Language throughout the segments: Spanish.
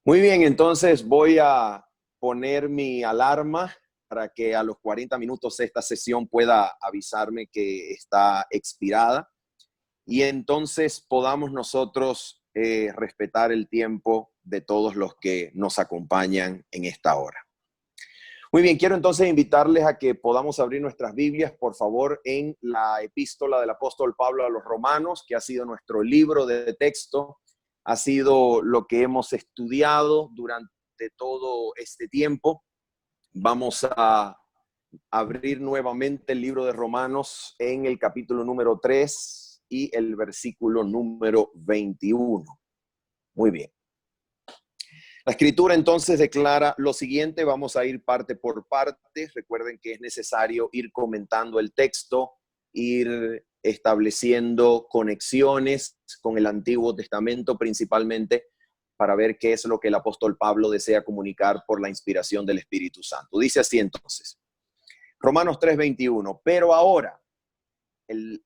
Muy bien, entonces voy a poner mi alarma para que a los 40 minutos esta sesión pueda avisarme que está expirada y entonces podamos nosotros respetar el tiempo de todos los que nos acompañan en esta hora. Muy bien, quiero entonces invitarles a que podamos abrir nuestras Biblias, por favor, en la epístola del apóstol Pablo a los Romanos, que ha sido nuestro libro de texto, ha sido lo que hemos estudiado durante todo este tiempo. Vamos a abrir nuevamente el libro de Romanos en el capítulo número 3 y el versículo número 21. Muy bien. La escritura entonces declara lo siguiente, vamos a ir parte por parte. Recuerden que es necesario ir comentando el texto, ir estableciendo conexiones con el Antiguo Testamento principalmente para ver qué es lo que el apóstol Pablo desea comunicar por la inspiración del Espíritu Santo. Dice así entonces, Romanos 3:21, pero ahora,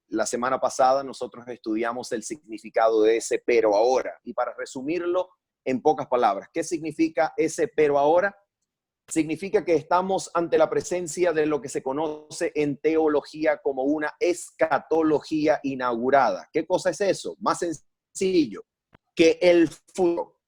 la semana pasada nosotros estudiamos el significado de ese pero ahora, y para resumirlo en pocas palabras, ¿qué significa ese pero ahora? Significa que estamos ante la presencia de lo que se conoce en teología como una escatología inaugurada. ¿Qué cosa es eso? Más sencillo, que el futuro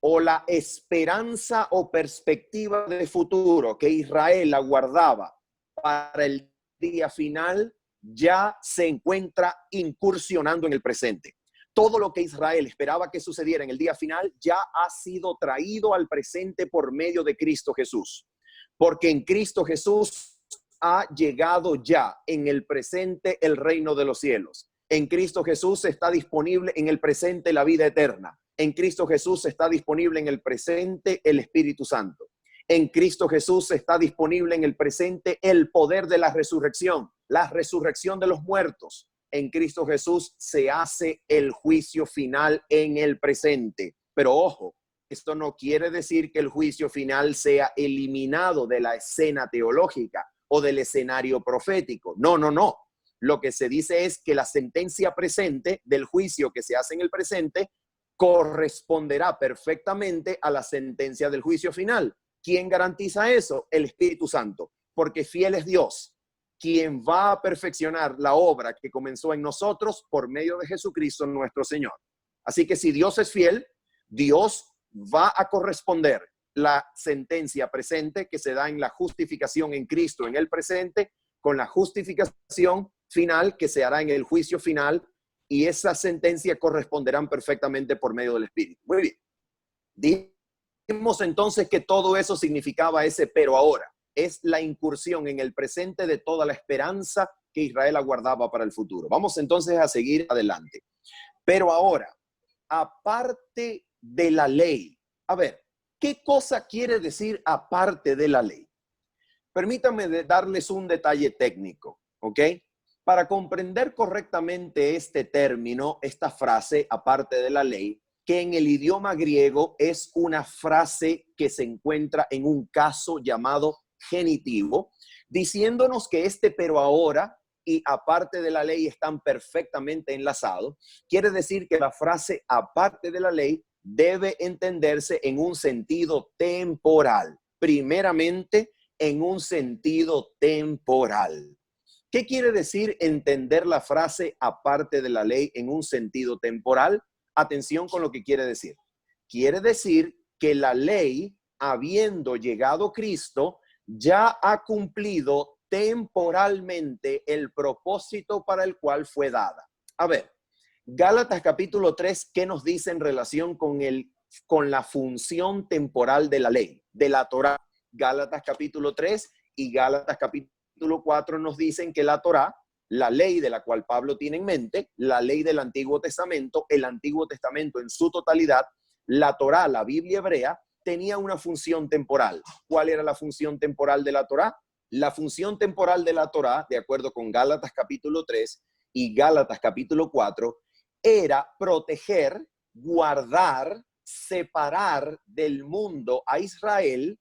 o la esperanza o perspectiva de futuro que Israel aguardaba para el día final ya se encuentra incursionando en el presente. Todo lo que Israel esperaba que sucediera en el día final ya ha sido traído al presente por medio de Cristo Jesús. Porque en Cristo Jesús ha llegado ya en el presente el reino de los cielos. En Cristo Jesús está disponible en el presente la vida eterna. En Cristo Jesús está disponible en el presente el Espíritu Santo. En Cristo Jesús está disponible en el presente el poder de la resurrección de los muertos. En Cristo Jesús se hace el juicio final en el presente. Pero ojo, esto no quiere decir que el juicio final sea eliminado de la escena teológica o del escenario profético. No, no, no. Lo que se dice es que la sentencia presente del juicio que se hace en el presente corresponderá perfectamente a la sentencia del juicio final. ¿Quién garantiza eso? El Espíritu Santo, porque fiel es Dios, quien va a perfeccionar la obra que comenzó en nosotros por medio de Jesucristo nuestro Señor. Así que si Dios es fiel, Dios va a corresponder la sentencia presente que se da en la justificación en Cristo en el presente con la justificación final que se hará en el juicio final, y esa sentencia corresponderán perfectamente por medio del Espíritu. Muy bien. Dijimos entonces que todo eso significaba ese pero ahora. Es la incursión en el presente de toda la esperanza que Israel aguardaba para el futuro. Vamos entonces a seguir adelante. Pero ahora, aparte de la ley, a ver, ¿qué cosa quiere decir aparte de la ley? Permítanme darles un detalle técnico, ¿ok? Para comprender correctamente este término, esta frase, aparte de la ley, que en el idioma griego es una frase que se encuentra en un caso llamado genitivo, diciéndonos que este pero ahora y aparte de la ley están perfectamente enlazados. Quiere decir que la frase aparte de la ley debe entenderse en un sentido temporal. Primeramente, en un sentido temporal. ¿Qué quiere decir entender la frase aparte de la ley en un sentido temporal? Atención con lo que quiere decir. Quiere decir que la ley, habiendo llegado Cristo, ya ha cumplido temporalmente el propósito para el cual fue dada. A ver, Gálatas capítulo 3, ¿qué nos dice en relación con la función temporal de la ley, de la Torá? Gálatas capítulo 3 y Gálatas capítulo 4 nos dicen que la Torá, la ley de la cual Pablo tiene en mente, la ley del Antiguo Testamento, el Antiguo Testamento en su totalidad, la Torá, la Biblia hebrea, tenía una función temporal. ¿Cuál era la función temporal de la Torá? La función temporal de la Torá, de acuerdo con Gálatas capítulo 3 y Gálatas capítulo 4, era proteger, guardar, separar del mundo a Israel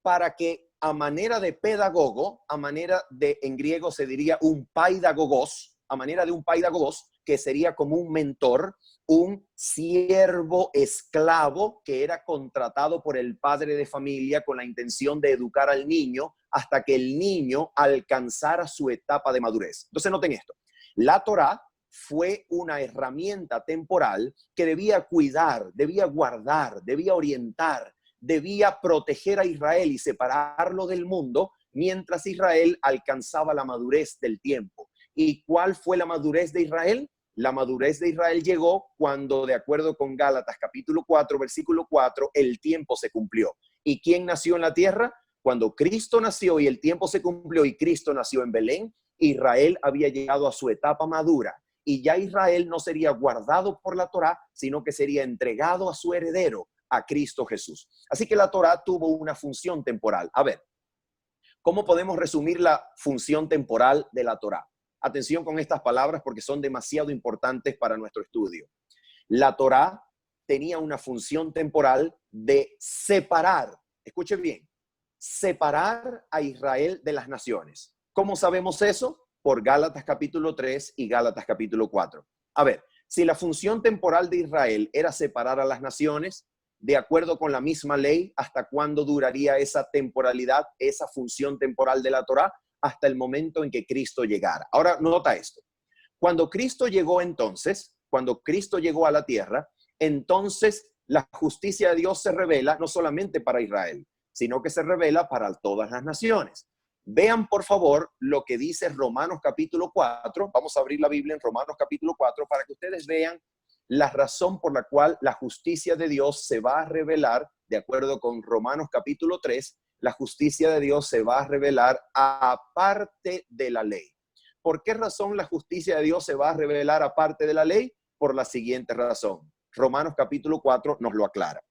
para que a manera de pedagogo, en griego se diría un paidagogos, a manera de un paidagogos, que sería como un mentor, un siervo esclavo que era contratado por el padre de familia con la intención de educar al niño hasta que el niño alcanzara su etapa de madurez. Entonces noten esto, la Torá fue una herramienta temporal que debía cuidar, debía guardar, debía orientar, debía proteger a Israel y separarlo del mundo mientras Israel alcanzaba la madurez del tiempo. ¿Y cuál fue la madurez de Israel? La madurez de Israel llegó cuando, de acuerdo con Gálatas capítulo 4, versículo 4, el tiempo se cumplió. ¿Y quién nació en la tierra? Cuando Cristo nació y el tiempo se cumplió y Cristo nació en Belén, Israel había llegado a su etapa madura. Y ya Israel no sería guardado por la Torá, sino que sería entregado a su heredero, a Cristo Jesús. Así que la Torá tuvo una función temporal. A ver, ¿cómo podemos resumir la función temporal de la Torá? Atención con estas palabras porque son demasiado importantes para nuestro estudio. La Torá tenía una función temporal de separar, escuchen bien, separar a Israel de las naciones. ¿Cómo sabemos eso? Por Gálatas capítulo 3 y Gálatas capítulo 4. A ver, si la función temporal de Israel era separar a las naciones, de acuerdo con la misma ley, ¿hasta cuándo duraría esa temporalidad, esa función temporal de la Torá? Hasta el momento en que Cristo llegara. Ahora, nota esto. Cuando Cristo llegó entonces, cuando Cristo llegó a la tierra, entonces la justicia de Dios se revela no solamente para Israel, sino que se revela para todas las naciones. Vean, por favor, lo que dice Romanos capítulo 4. Vamos a abrir la Biblia en Romanos capítulo 4 para que ustedes vean la razón por la cual la justicia de Dios se va a revelar, de acuerdo con Romanos capítulo 3, la justicia de Dios se va a revelar aparte de la ley. ¿Por qué razón la justicia de Dios se va a revelar aparte de la ley? Por la siguiente razón. Romanos capítulo 4 nos lo aclara.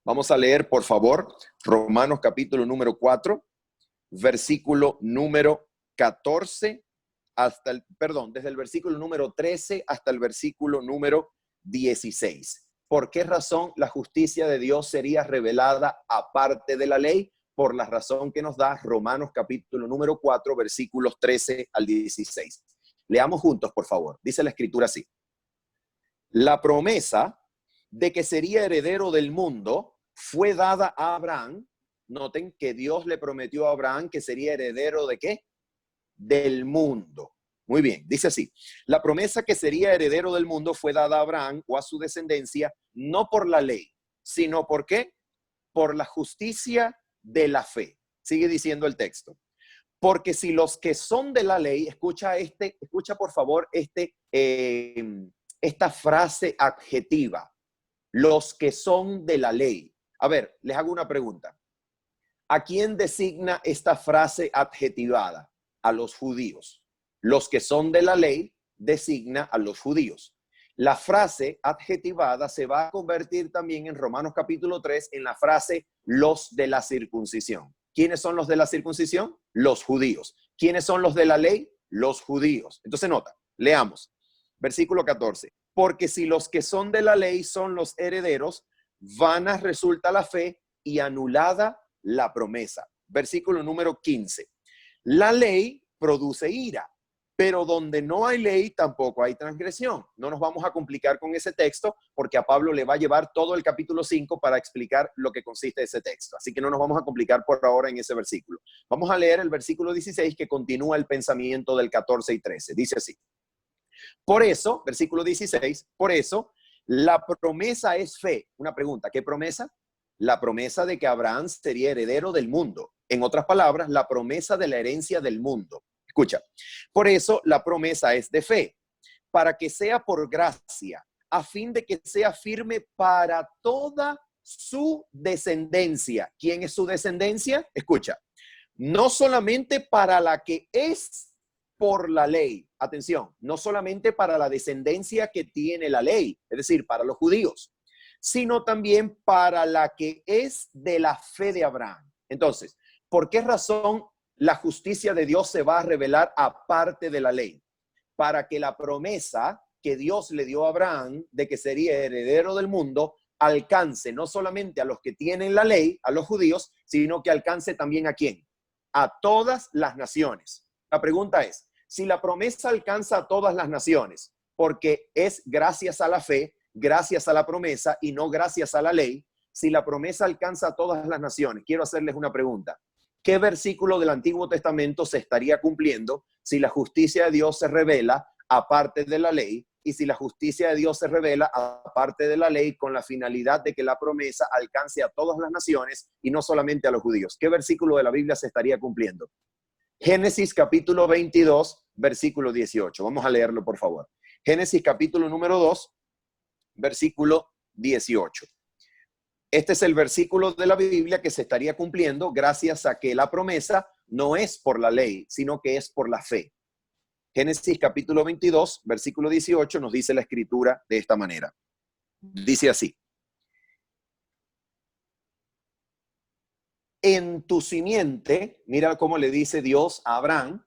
Vamos a leer, por favor, Romanos capítulo número 4, versículo número 14 desde el versículo número 13 hasta el versículo número 16. ¿Por qué razón la justicia de Dios sería revelada aparte de la ley? Por la razón que nos da Romanos capítulo número 4, versículos 13 al 16. Leamos juntos, por favor. Dice la escritura así. La promesa de que sería heredero del mundo fue dada a Abraham. Noten que Dios le prometió a Abraham que sería heredero ¿de qué? Del mundo. Muy bien, dice así. La promesa que sería heredero del mundo fue dada a Abraham o a su descendencia, no por la ley, sino ¿por qué? Por la justicia de la fe. Sigue diciendo el texto. Porque si los que son de la ley, escucha por favor esta frase adjetiva, los que son de la ley. A ver, les hago una pregunta. ¿A quién designa esta frase adjetivada? A los judíos. Los que son de la ley designa a los judíos. La frase adjetivada se va a convertir también en Romanos capítulo 3 en la frase los de la circuncisión. ¿Quiénes son los de la circuncisión? Los judíos. ¿Quiénes son los de la ley? Los judíos. Entonces nota, leamos. Versículo 14. Porque si los que son de la ley son los herederos, vana resulta la fe y anulada la promesa. Versículo número 15. La ley produce ira, pero donde no hay ley tampoco hay transgresión. No nos vamos a complicar con ese texto porque a Pablo le va a llevar todo el capítulo 5 para explicar lo que consiste ese texto. Así que no nos vamos a complicar por ahora en ese versículo. Vamos a leer el versículo 16 que continúa el pensamiento del 14 y 13. Dice así. Por eso, versículo 16, por eso la promesa es fe. Una pregunta, ¿qué promesa? La promesa de que Abraham sería heredero del mundo. En otras palabras, la promesa de la herencia del mundo. Escucha, por eso la promesa es de fe, para que sea por gracia, a fin de que sea firme para toda su descendencia. ¿Quién es su descendencia? Escucha, no solamente para la que es por la ley. Atención, no solamente para la descendencia que tiene la ley, es decir, para los judíos, sino también para la que es de la fe de Abraham. Entonces, ¿por qué razón la justicia de Dios se va a revelar aparte de la ley? Para que la promesa que Dios le dio a Abraham de que sería heredero del mundo alcance no solamente a los que tienen la ley, a los judíos, sino que alcance también ¿a quién? A todas las naciones. La pregunta es, si la promesa alcanza a todas las naciones, porque es gracias a la fe, gracias a la promesa y no gracias a la ley. Si la promesa alcanza a todas las naciones, quiero hacerles una pregunta. ¿Qué versículo del Antiguo Testamento se estaría cumpliendo si la justicia de Dios se revela aparte de la ley? Y si la justicia de Dios se revela aparte de la ley con la finalidad de que la promesa alcance a todas las naciones y no solamente a los judíos. ¿Qué versículo de la Biblia se estaría cumpliendo? Génesis capítulo 22, versículo 18. Vamos a leerlo, por favor. Génesis capítulo número 2, versículo 18. Este es el versículo de la Biblia que se estaría cumpliendo gracias a que la promesa no es por la ley, sino que es por la fe. Génesis capítulo 22, versículo 18 nos dice la escritura de esta manera. Dice así: en tu simiente, mira cómo le dice Dios a Abraham,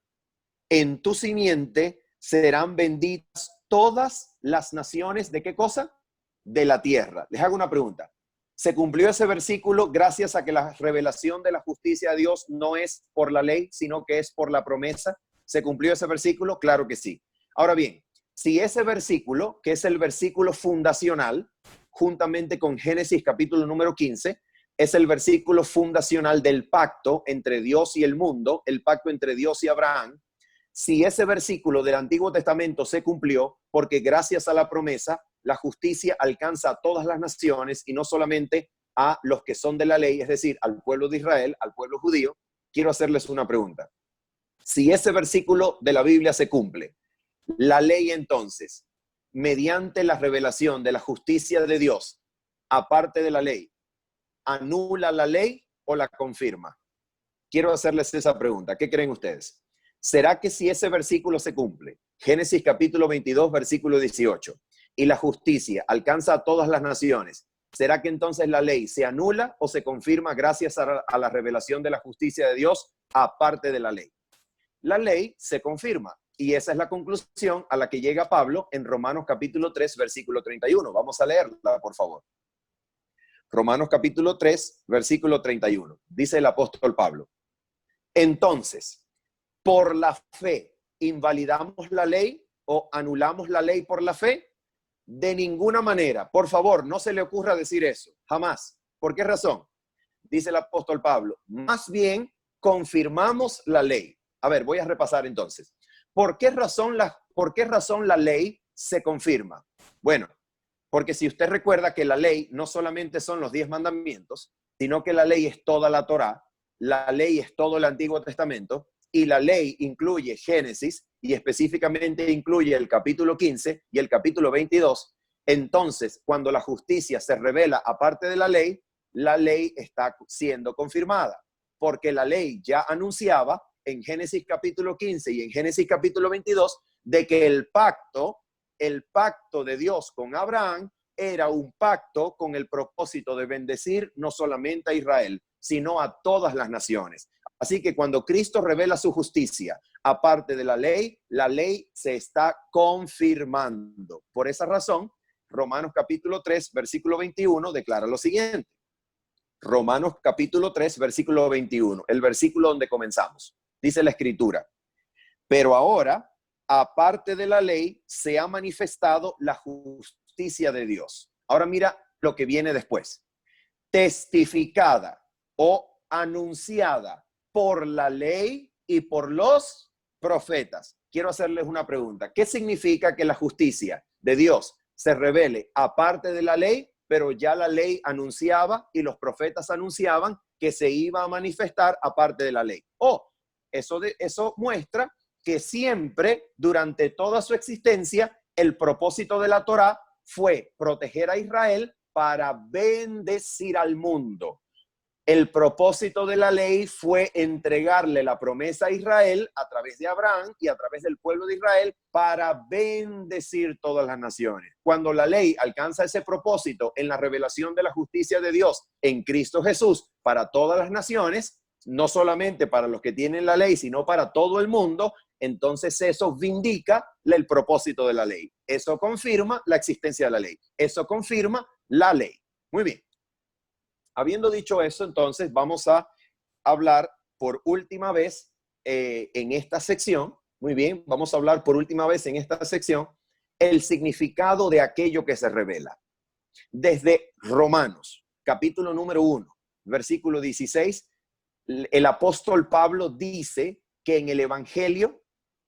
en tu simiente serán benditas todas las naciones. ¿De qué cosa? De la tierra. Les hago una pregunta. ¿Se cumplió ese versículo gracias a que la revelación de la justicia de Dios no es por la ley, sino que es por la promesa? ¿Se cumplió ese versículo? Claro que sí. Ahora bien, si ese versículo, que es el versículo fundacional, juntamente con Génesis capítulo número 15, es el versículo fundacional del pacto entre Dios y el mundo, el pacto entre Dios y Abraham, si ese versículo del Antiguo Testamento se cumplió, porque gracias a la promesa, la justicia alcanza a todas las naciones y no solamente a los que son de la ley, es decir, al pueblo de Israel, al pueblo judío, quiero hacerles una pregunta. Si ese versículo de la Biblia se cumple, la ley entonces, mediante la revelación de la justicia de Dios, aparte de la ley, ¿anula la ley o la confirma? Quiero hacerles esa pregunta. ¿Qué creen ustedes? ¿Será que si ese versículo se cumple, Génesis capítulo 22, versículo 18, y la justicia alcanza a todas las naciones, ¿será que entonces la ley se anula o se confirma gracias a la revelación de la justicia de Dios aparte de la ley? La ley se confirma y esa es la conclusión a la que llega Pablo en Romanos capítulo 3, versículo 31. Vamos a leerla, por favor. Romanos capítulo 3, versículo 31. Dice el apóstol Pablo: entonces, ¿por la fe invalidamos la ley o anulamos la ley por la fe? De ninguna manera. Por favor, no se le ocurra decir eso. Jamás. ¿Por qué razón? Dice el apóstol Pablo: más bien confirmamos la ley. A ver, voy a repasar entonces. ¿Por qué razón la ley se confirma? Bueno, porque si usted recuerda que la ley no solamente son los 10 mandamientos, sino que la ley es toda la Torá, la ley es todo el Antiguo Testamento, y la ley incluye Génesis y específicamente incluye el capítulo 15 y el capítulo 22. Entonces, cuando la justicia se revela aparte de la ley está siendo confirmada, porque la ley ya anunciaba en Génesis capítulo 15 y en Génesis capítulo 22 de que el pacto de Dios con Abraham era un pacto con el propósito de bendecir no solamente a Israel, sino a todas las naciones. Así que cuando Cristo revela su justicia, aparte de la ley se está confirmando. Por esa razón, Romanos capítulo 3, versículo 21 declara lo siguiente. Romanos capítulo 3, versículo 21, el versículo donde comenzamos. Dice la escritura: pero ahora, aparte de la ley, se ha manifestado la justicia de Dios. Ahora mira lo que viene después. Testificada o anunciada por la ley y por los profetas. Quiero hacerles una pregunta. ¿Qué significa que la justicia de Dios se revele aparte de la ley, pero ya la ley anunciaba y los profetas anunciaban que se iba a manifestar aparte de la ley? Eso muestra que siempre, durante toda su existencia, el propósito de la Torá fue proteger a Israel para bendecir al mundo. El propósito de la ley fue entregarle la promesa a Israel a través de Abraham y a través del pueblo de Israel para bendecir todas las naciones. Cuando la ley alcanza ese propósito en la revelación de la justicia de Dios en Cristo Jesús para todas las naciones, no solamente para los que tienen la ley, sino para todo el mundo, entonces eso vindica el propósito de la ley. Eso confirma la existencia de la ley. Eso confirma la ley. Muy bien. Habiendo dicho eso, entonces vamos a hablar por última vez en esta sección. Muy bien, vamos a hablar por última vez en esta sección el significado de aquello que se revela. Desde Romanos, capítulo número 1, versículo 16, el apóstol Pablo dice que en el Evangelio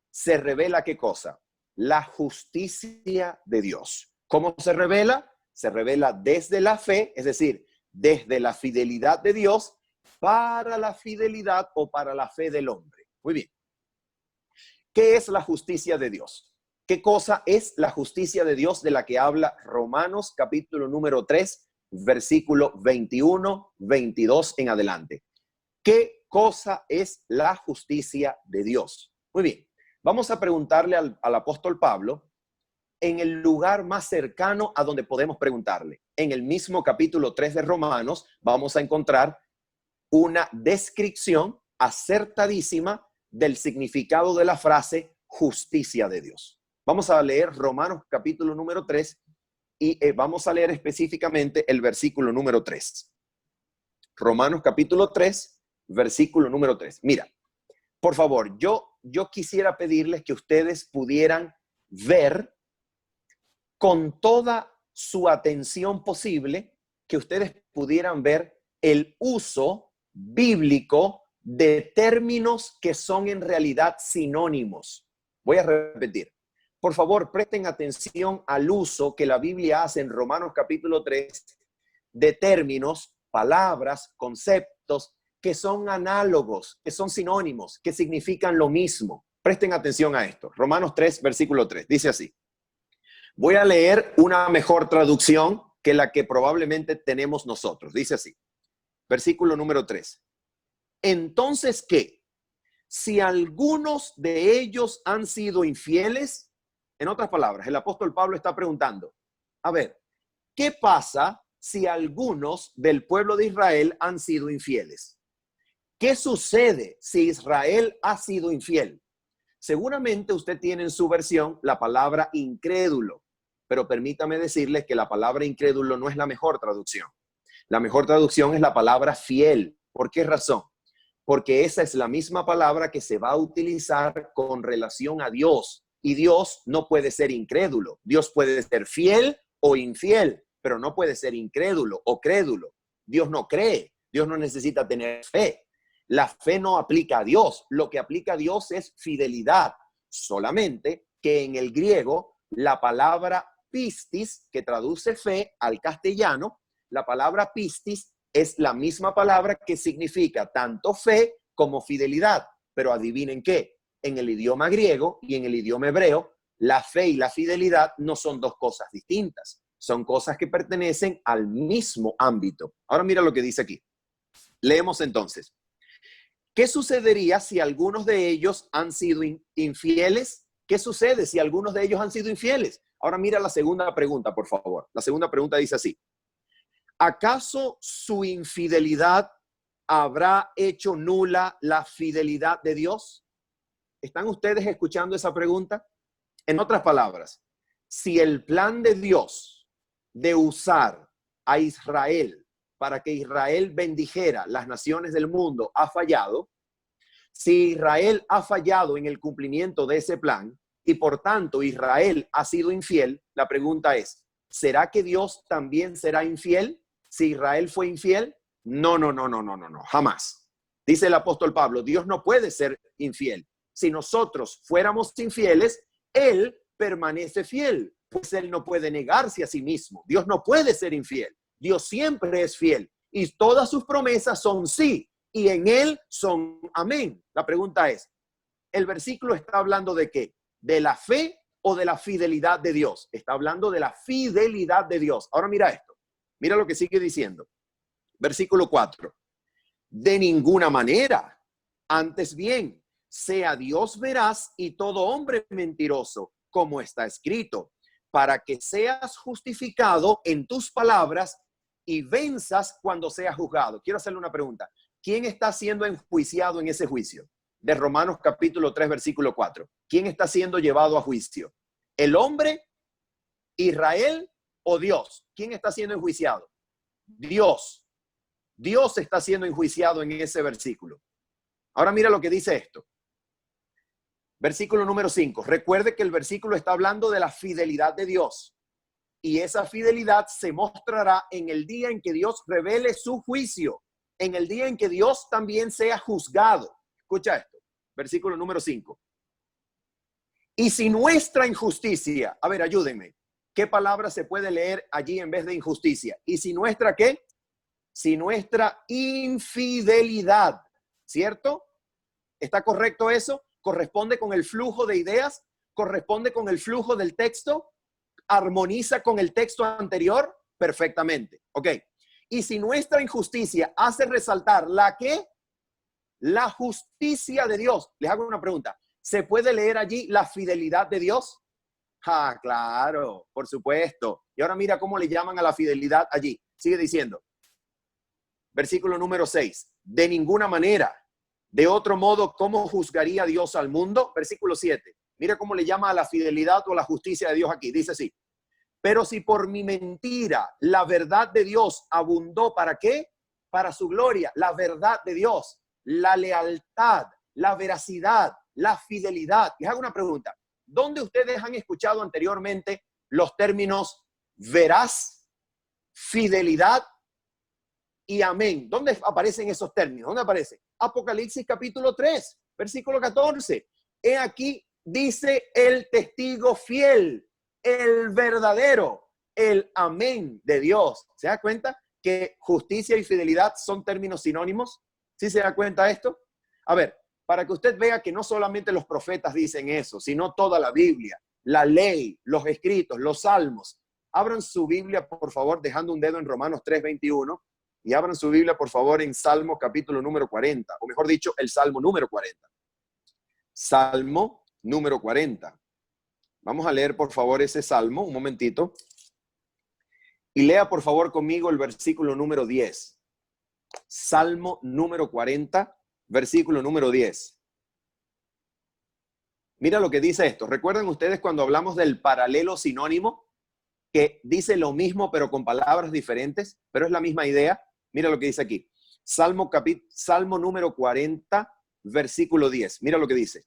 se revela ¿qué cosa? La justicia de Dios. ¿Cómo se revela? Se revela desde la fe, es decir, desde la fidelidad de Dios para la fidelidad o para la fe del hombre. Muy bien. ¿Qué es la justicia de Dios? ¿Qué cosa es la justicia de Dios de la que habla Romanos capítulo número 3, versículo 21, 22 en adelante? ¿Qué cosa es la justicia de Dios? Muy bien, vamos a preguntarle al apóstol Pablo en el lugar más cercano a donde podemos preguntarle. En el mismo capítulo 3 de Romanos vamos a encontrar una descripción acertadísima del significado de la frase justicia de Dios. Vamos a leer Romanos capítulo número 3 y vamos a leer específicamente el versículo número 3. Romanos capítulo 3, versículo número 3. Mira, por favor, yo quisiera pedirles que ustedes pudieran ver con toda su atención posible, que ustedes pudieran ver el uso bíblico de términos que son en realidad sinónimos. Voy a repetir. Por favor, presten atención al uso que la Biblia hace en Romanos capítulo 3 de términos, palabras, conceptos que son análogos, que son sinónimos, que significan lo mismo. Presten atención a esto. Romanos 3, versículo 3. Dice así. Voy a leer una mejor traducción que la que probablemente tenemos nosotros. Dice así. Versículo número 3. Entonces, ¿qué? Si algunos de ellos han sido infieles, en otras palabras, el apóstol Pablo está preguntando, a ver, ¿qué pasa si algunos del pueblo de Israel han sido infieles? ¿Qué sucede si Israel ha sido infiel? Seguramente usted tiene en su versión la palabra incrédulo, pero permítame decirles que la palabra incrédulo no es la mejor traducción. La mejor traducción es la palabra fiel. ¿Por qué razón? Porque esa es la misma palabra que se va a utilizar con relación a Dios. Y Dios no puede ser incrédulo. Dios puede ser fiel o infiel, pero no puede ser incrédulo o crédulo. Dios no cree. Dios no necesita tener fe. La fe no aplica a Dios. Lo que aplica a Dios es fidelidad. Solamente que en el griego, la palabra pistis, que traduce fe al castellano, la palabra pistis es la misma palabra que significa tanto fe como fidelidad. Pero adivinen qué, en el idioma griego y en el idioma hebreo, la fe y la fidelidad no son dos cosas distintas. Son cosas que pertenecen al mismo ámbito. Ahora mira lo que dice aquí. Leemos entonces. ¿Qué sucedería si algunos de ellos han sido infieles? ¿Qué sucede si algunos de ellos han sido infieles? Ahora mira la segunda pregunta, por favor. La segunda pregunta dice así. ¿Acaso su infidelidad habrá hecho nula la fidelidad de Dios? ¿Están ustedes escuchando esa pregunta? En otras palabras, si el plan de Dios de usar a Israel para que Israel bendijera las naciones del mundo ha fallado, si Israel ha fallado en el cumplimiento de ese plan y por tanto Israel ha sido infiel, la pregunta es, ¿será que Dios también será infiel si Israel fue infiel? No, jamás. Dice el apóstol Pablo, Dios no puede ser infiel. Si nosotros fuéramos infieles, Él permanece fiel, pues Él no puede negarse a sí mismo. Dios no puede ser infiel. Dios siempre es fiel y todas sus promesas son sí y en Él son amén. La pregunta es, ¿el versículo está hablando de qué? ¿De la fe o de la fidelidad de Dios? Está hablando de la fidelidad de Dios. Ahora mira esto. Mira lo que sigue diciendo. Versículo 4. De ninguna manera. Antes bien, sea Dios veraz y todo hombre mentiroso, como está escrito, para que seas justificado en tus palabras y venzas cuando seas juzgado. Quiero hacerle una pregunta. ¿Quién está siendo enjuiciado en ese juicio? De Romanos capítulo 3, versículo 4. ¿Quién está siendo llevado a juicio? ¿El hombre, Israel o Dios? ¿Quién está siendo enjuiciado? Dios. Dios está siendo enjuiciado en ese versículo. Ahora mira lo que dice esto. Versículo número 5. Recuerde que el versículo está hablando de la fidelidad de Dios. Y esa fidelidad se mostrará en el día en que Dios revele su juicio, en el día en que Dios también sea juzgado. Escucha esto, versículo número 5. Y si nuestra injusticia, a ver, ayúdenme, ¿qué palabra se puede leer allí en vez de injusticia? ¿Y si nuestra qué? Si nuestra infidelidad, ¿cierto? ¿Está correcto eso? ¿Corresponde con el flujo de ideas? ¿Corresponde con el flujo del texto? ¿Armoniza con el texto anterior? Perfectamente. Ok. Y si nuestra injusticia hace resaltar la ¿qué? La justicia de Dios. Les hago una pregunta. ¿Se puede leer allí la fidelidad de Dios? Ah, claro, por supuesto. Y ahora mira cómo le llaman a la fidelidad allí. Sigue diciendo. Versículo número 6. De ninguna manera. De otro modo, ¿cómo juzgaría Dios al mundo? Versículo 7. Mira cómo le llama a la fidelidad o a la justicia de Dios aquí. Dice así. Pero si por mi mentira la verdad de Dios abundó, ¿para qué? Para su gloria. La verdad de Dios, la lealtad, la veracidad, la fidelidad. Les hago una pregunta. ¿Dónde ustedes han escuchado anteriormente los términos veraz, fidelidad y amén? ¿Dónde aparecen esos términos? ¿Dónde aparece? Apocalipsis capítulo 3, versículo 14. He aquí, dice el testigo fiel, el verdadero, el amén de Dios. ¿Se da cuenta que justicia y fidelidad son términos sinónimos? ¿Sí se da cuenta esto? A ver, para que usted vea que no solamente los profetas dicen eso, sino toda la Biblia, la ley, los escritos, los salmos. Abran su Biblia, por favor, dejando un dedo en Romanos 3:21 y abran su Biblia, por favor, en Salmo capítulo número 40, o mejor dicho, el Salmo número 40. Salmo número 40. Vamos a leer, por favor, ese salmo, un momentito. Y lea, por favor, conmigo el versículo número 10. Salmo número 40, versículo número 10. Mira lo que dice esto. ¿Recuerdan ustedes cuando hablamos del paralelo sinónimo? Que dice lo mismo, pero con palabras diferentes, pero es la misma idea. Mira lo que dice aquí. Salmo número 40, versículo 10. Mira lo que dice.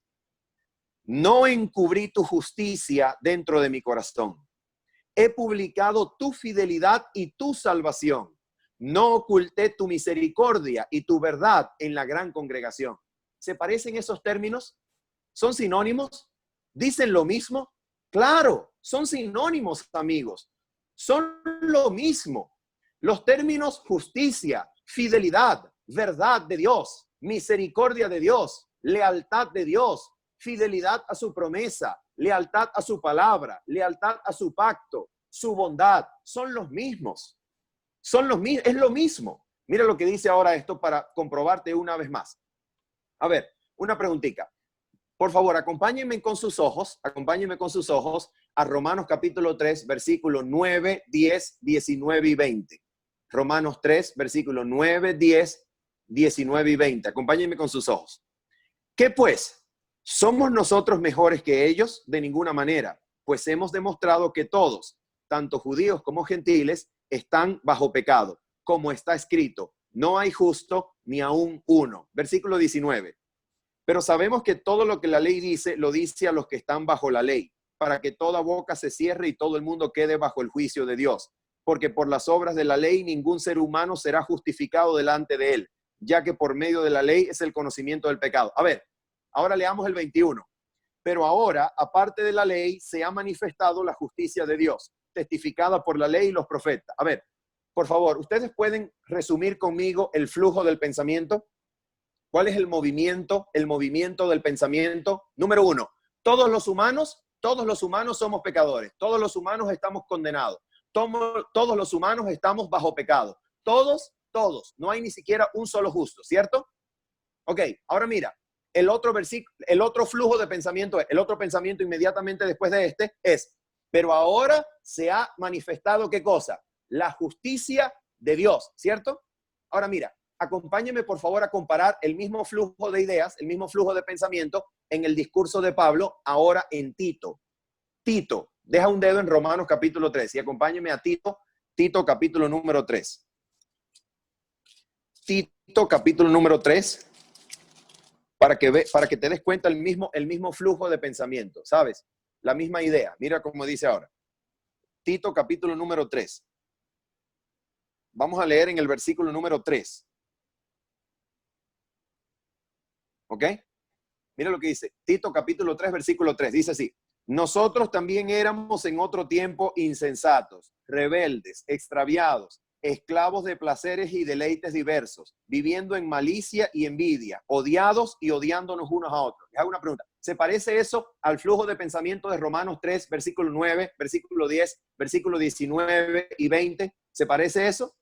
No encubrí tu justicia dentro de mi corazón. He publicado tu fidelidad y tu salvación. No oculté tu misericordia y tu verdad en la gran congregación. ¿Se parecen esos términos? ¿Son sinónimos? ¿Dicen lo mismo? Claro, son sinónimos, amigos. Son lo mismo. Los términos justicia, fidelidad, verdad de Dios, misericordia de Dios, lealtad de Dios, fidelidad a su promesa, lealtad a su palabra, lealtad a su pacto, su bondad, son los mismos. Es lo mismo. Mira lo que dice ahora esto para comprobarte una vez más. A ver, una preguntita. Por favor, acompáñenme con sus ojos a Romanos capítulo 3, versículos 9, 10, 19 y 20. Romanos 3, versículos 9, 10, 19 y 20. Acompáñenme con sus ojos. ¿Qué pues? ¿Somos nosotros mejores que ellos? De ninguna manera, pues hemos demostrado que todos, tanto judíos como gentiles, están bajo pecado, como está escrito, no hay justo ni aún uno. Versículo 19. Pero sabemos que todo lo que la ley dice, lo dice a los que están bajo la ley, para que toda boca se cierre y todo el mundo quede bajo el juicio de Dios. Porque por las obras de la ley ningún ser humano será justificado delante de él, ya que por medio de la ley es el conocimiento del pecado. A ver, ahora leamos el 21. Pero ahora, aparte de la ley, se ha manifestado la justicia de Dios, testificada por la ley y los profetas. A ver, por favor, ¿ustedes pueden resumir conmigo el flujo del pensamiento? ¿Cuál es el movimiento del pensamiento? Número 1, todos los humanos somos pecadores. Todos los humanos estamos condenados. Todos los humanos estamos bajo pecado. Todos. No hay ni siquiera un solo justo, ¿cierto? Ok, ahora mira, el otro flujo de pensamiento, el otro pensamiento inmediatamente después de este es, pero ahora se ha manifestado ¿qué cosa? La justicia de Dios, ¿cierto? Ahora mira, acompáñeme por favor a comparar el mismo flujo de ideas, el mismo flujo de pensamiento en el discurso de Pablo, ahora en Tito. Tito, deja un dedo en Romanos capítulo 3 y acompáñeme a Tito capítulo número 3. Tito capítulo número 3. para que te des cuenta el mismo flujo de pensamiento, ¿sabes? La misma idea. Mira cómo dice ahora. Tito capítulo número 3. Vamos a leer en el versículo número 3. ¿Ok? Mira lo que dice. Tito capítulo 3, versículo 3. Dice así. Nosotros también éramos en otro tiempo insensatos, rebeldes, extraviados, esclavos de placeres y deleites diversos, viviendo en malicia y envidia, odiados y odiándonos unos a otros. Les hago una pregunta. ¿Se parece eso al flujo de pensamiento de Romanos 3, versículo 9, versículo 10, versículo 19 y 20? ¿Se parece eso?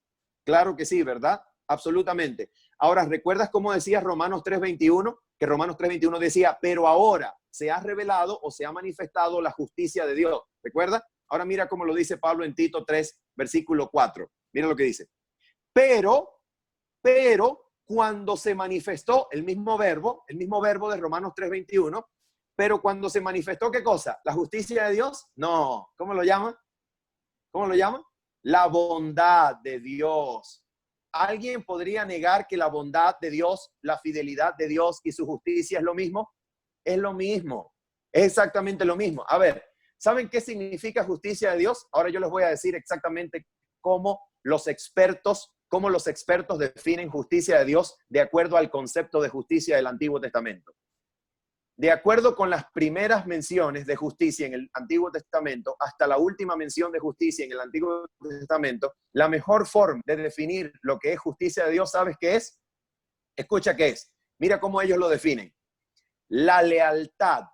Claro que sí, ¿verdad? Absolutamente. Ahora, ¿recuerdas cómo decía Romanos 3:21? Que Romanos 3:21 decía, pero ahora se ha revelado o se ha manifestado la justicia de Dios. ¿Recuerda? Ahora mira cómo lo dice Pablo en Tito 3, versículo 4. Mira lo que dice. Pero, cuando se manifestó el mismo verbo de Romanos 3:21, pero cuando se manifestó, ¿qué cosa? ¿La justicia de Dios? No. ¿Cómo lo llama? ¿Cómo lo llama? La bondad de Dios. ¿Alguien podría negar que la bondad de Dios, la fidelidad de Dios y su justicia es lo mismo? Es lo mismo. Es exactamente lo mismo. A ver, ¿saben qué significa justicia de Dios? Ahora yo les voy a decir exactamente cómo los expertos definen justicia de Dios de acuerdo al concepto de justicia del Antiguo Testamento. De acuerdo con las primeras menciones de justicia en el Antiguo Testamento hasta la última mención de justicia en el Antiguo Testamento, la mejor forma de definir lo que es justicia de Dios, ¿sabes qué es? Escucha qué es. Mira cómo ellos lo definen. La lealtad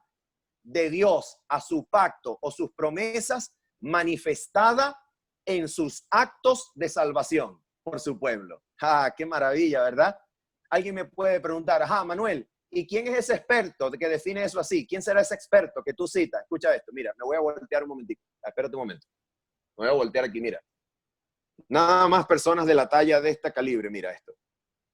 de Dios a su pacto o sus promesas manifestada en sus actos de salvación por su pueblo. ¡Ah, qué maravilla!, ¿verdad? Alguien me puede preguntar, ajá, Manuel, ¿y quién es ese experto que define eso así? ¿Quién será ese experto que tú citas? Escucha esto, mira, me voy a voltear un momentito. Espérate un momento. Me voy a voltear aquí, mira. Nada más personas de la talla de este calibre, mira esto.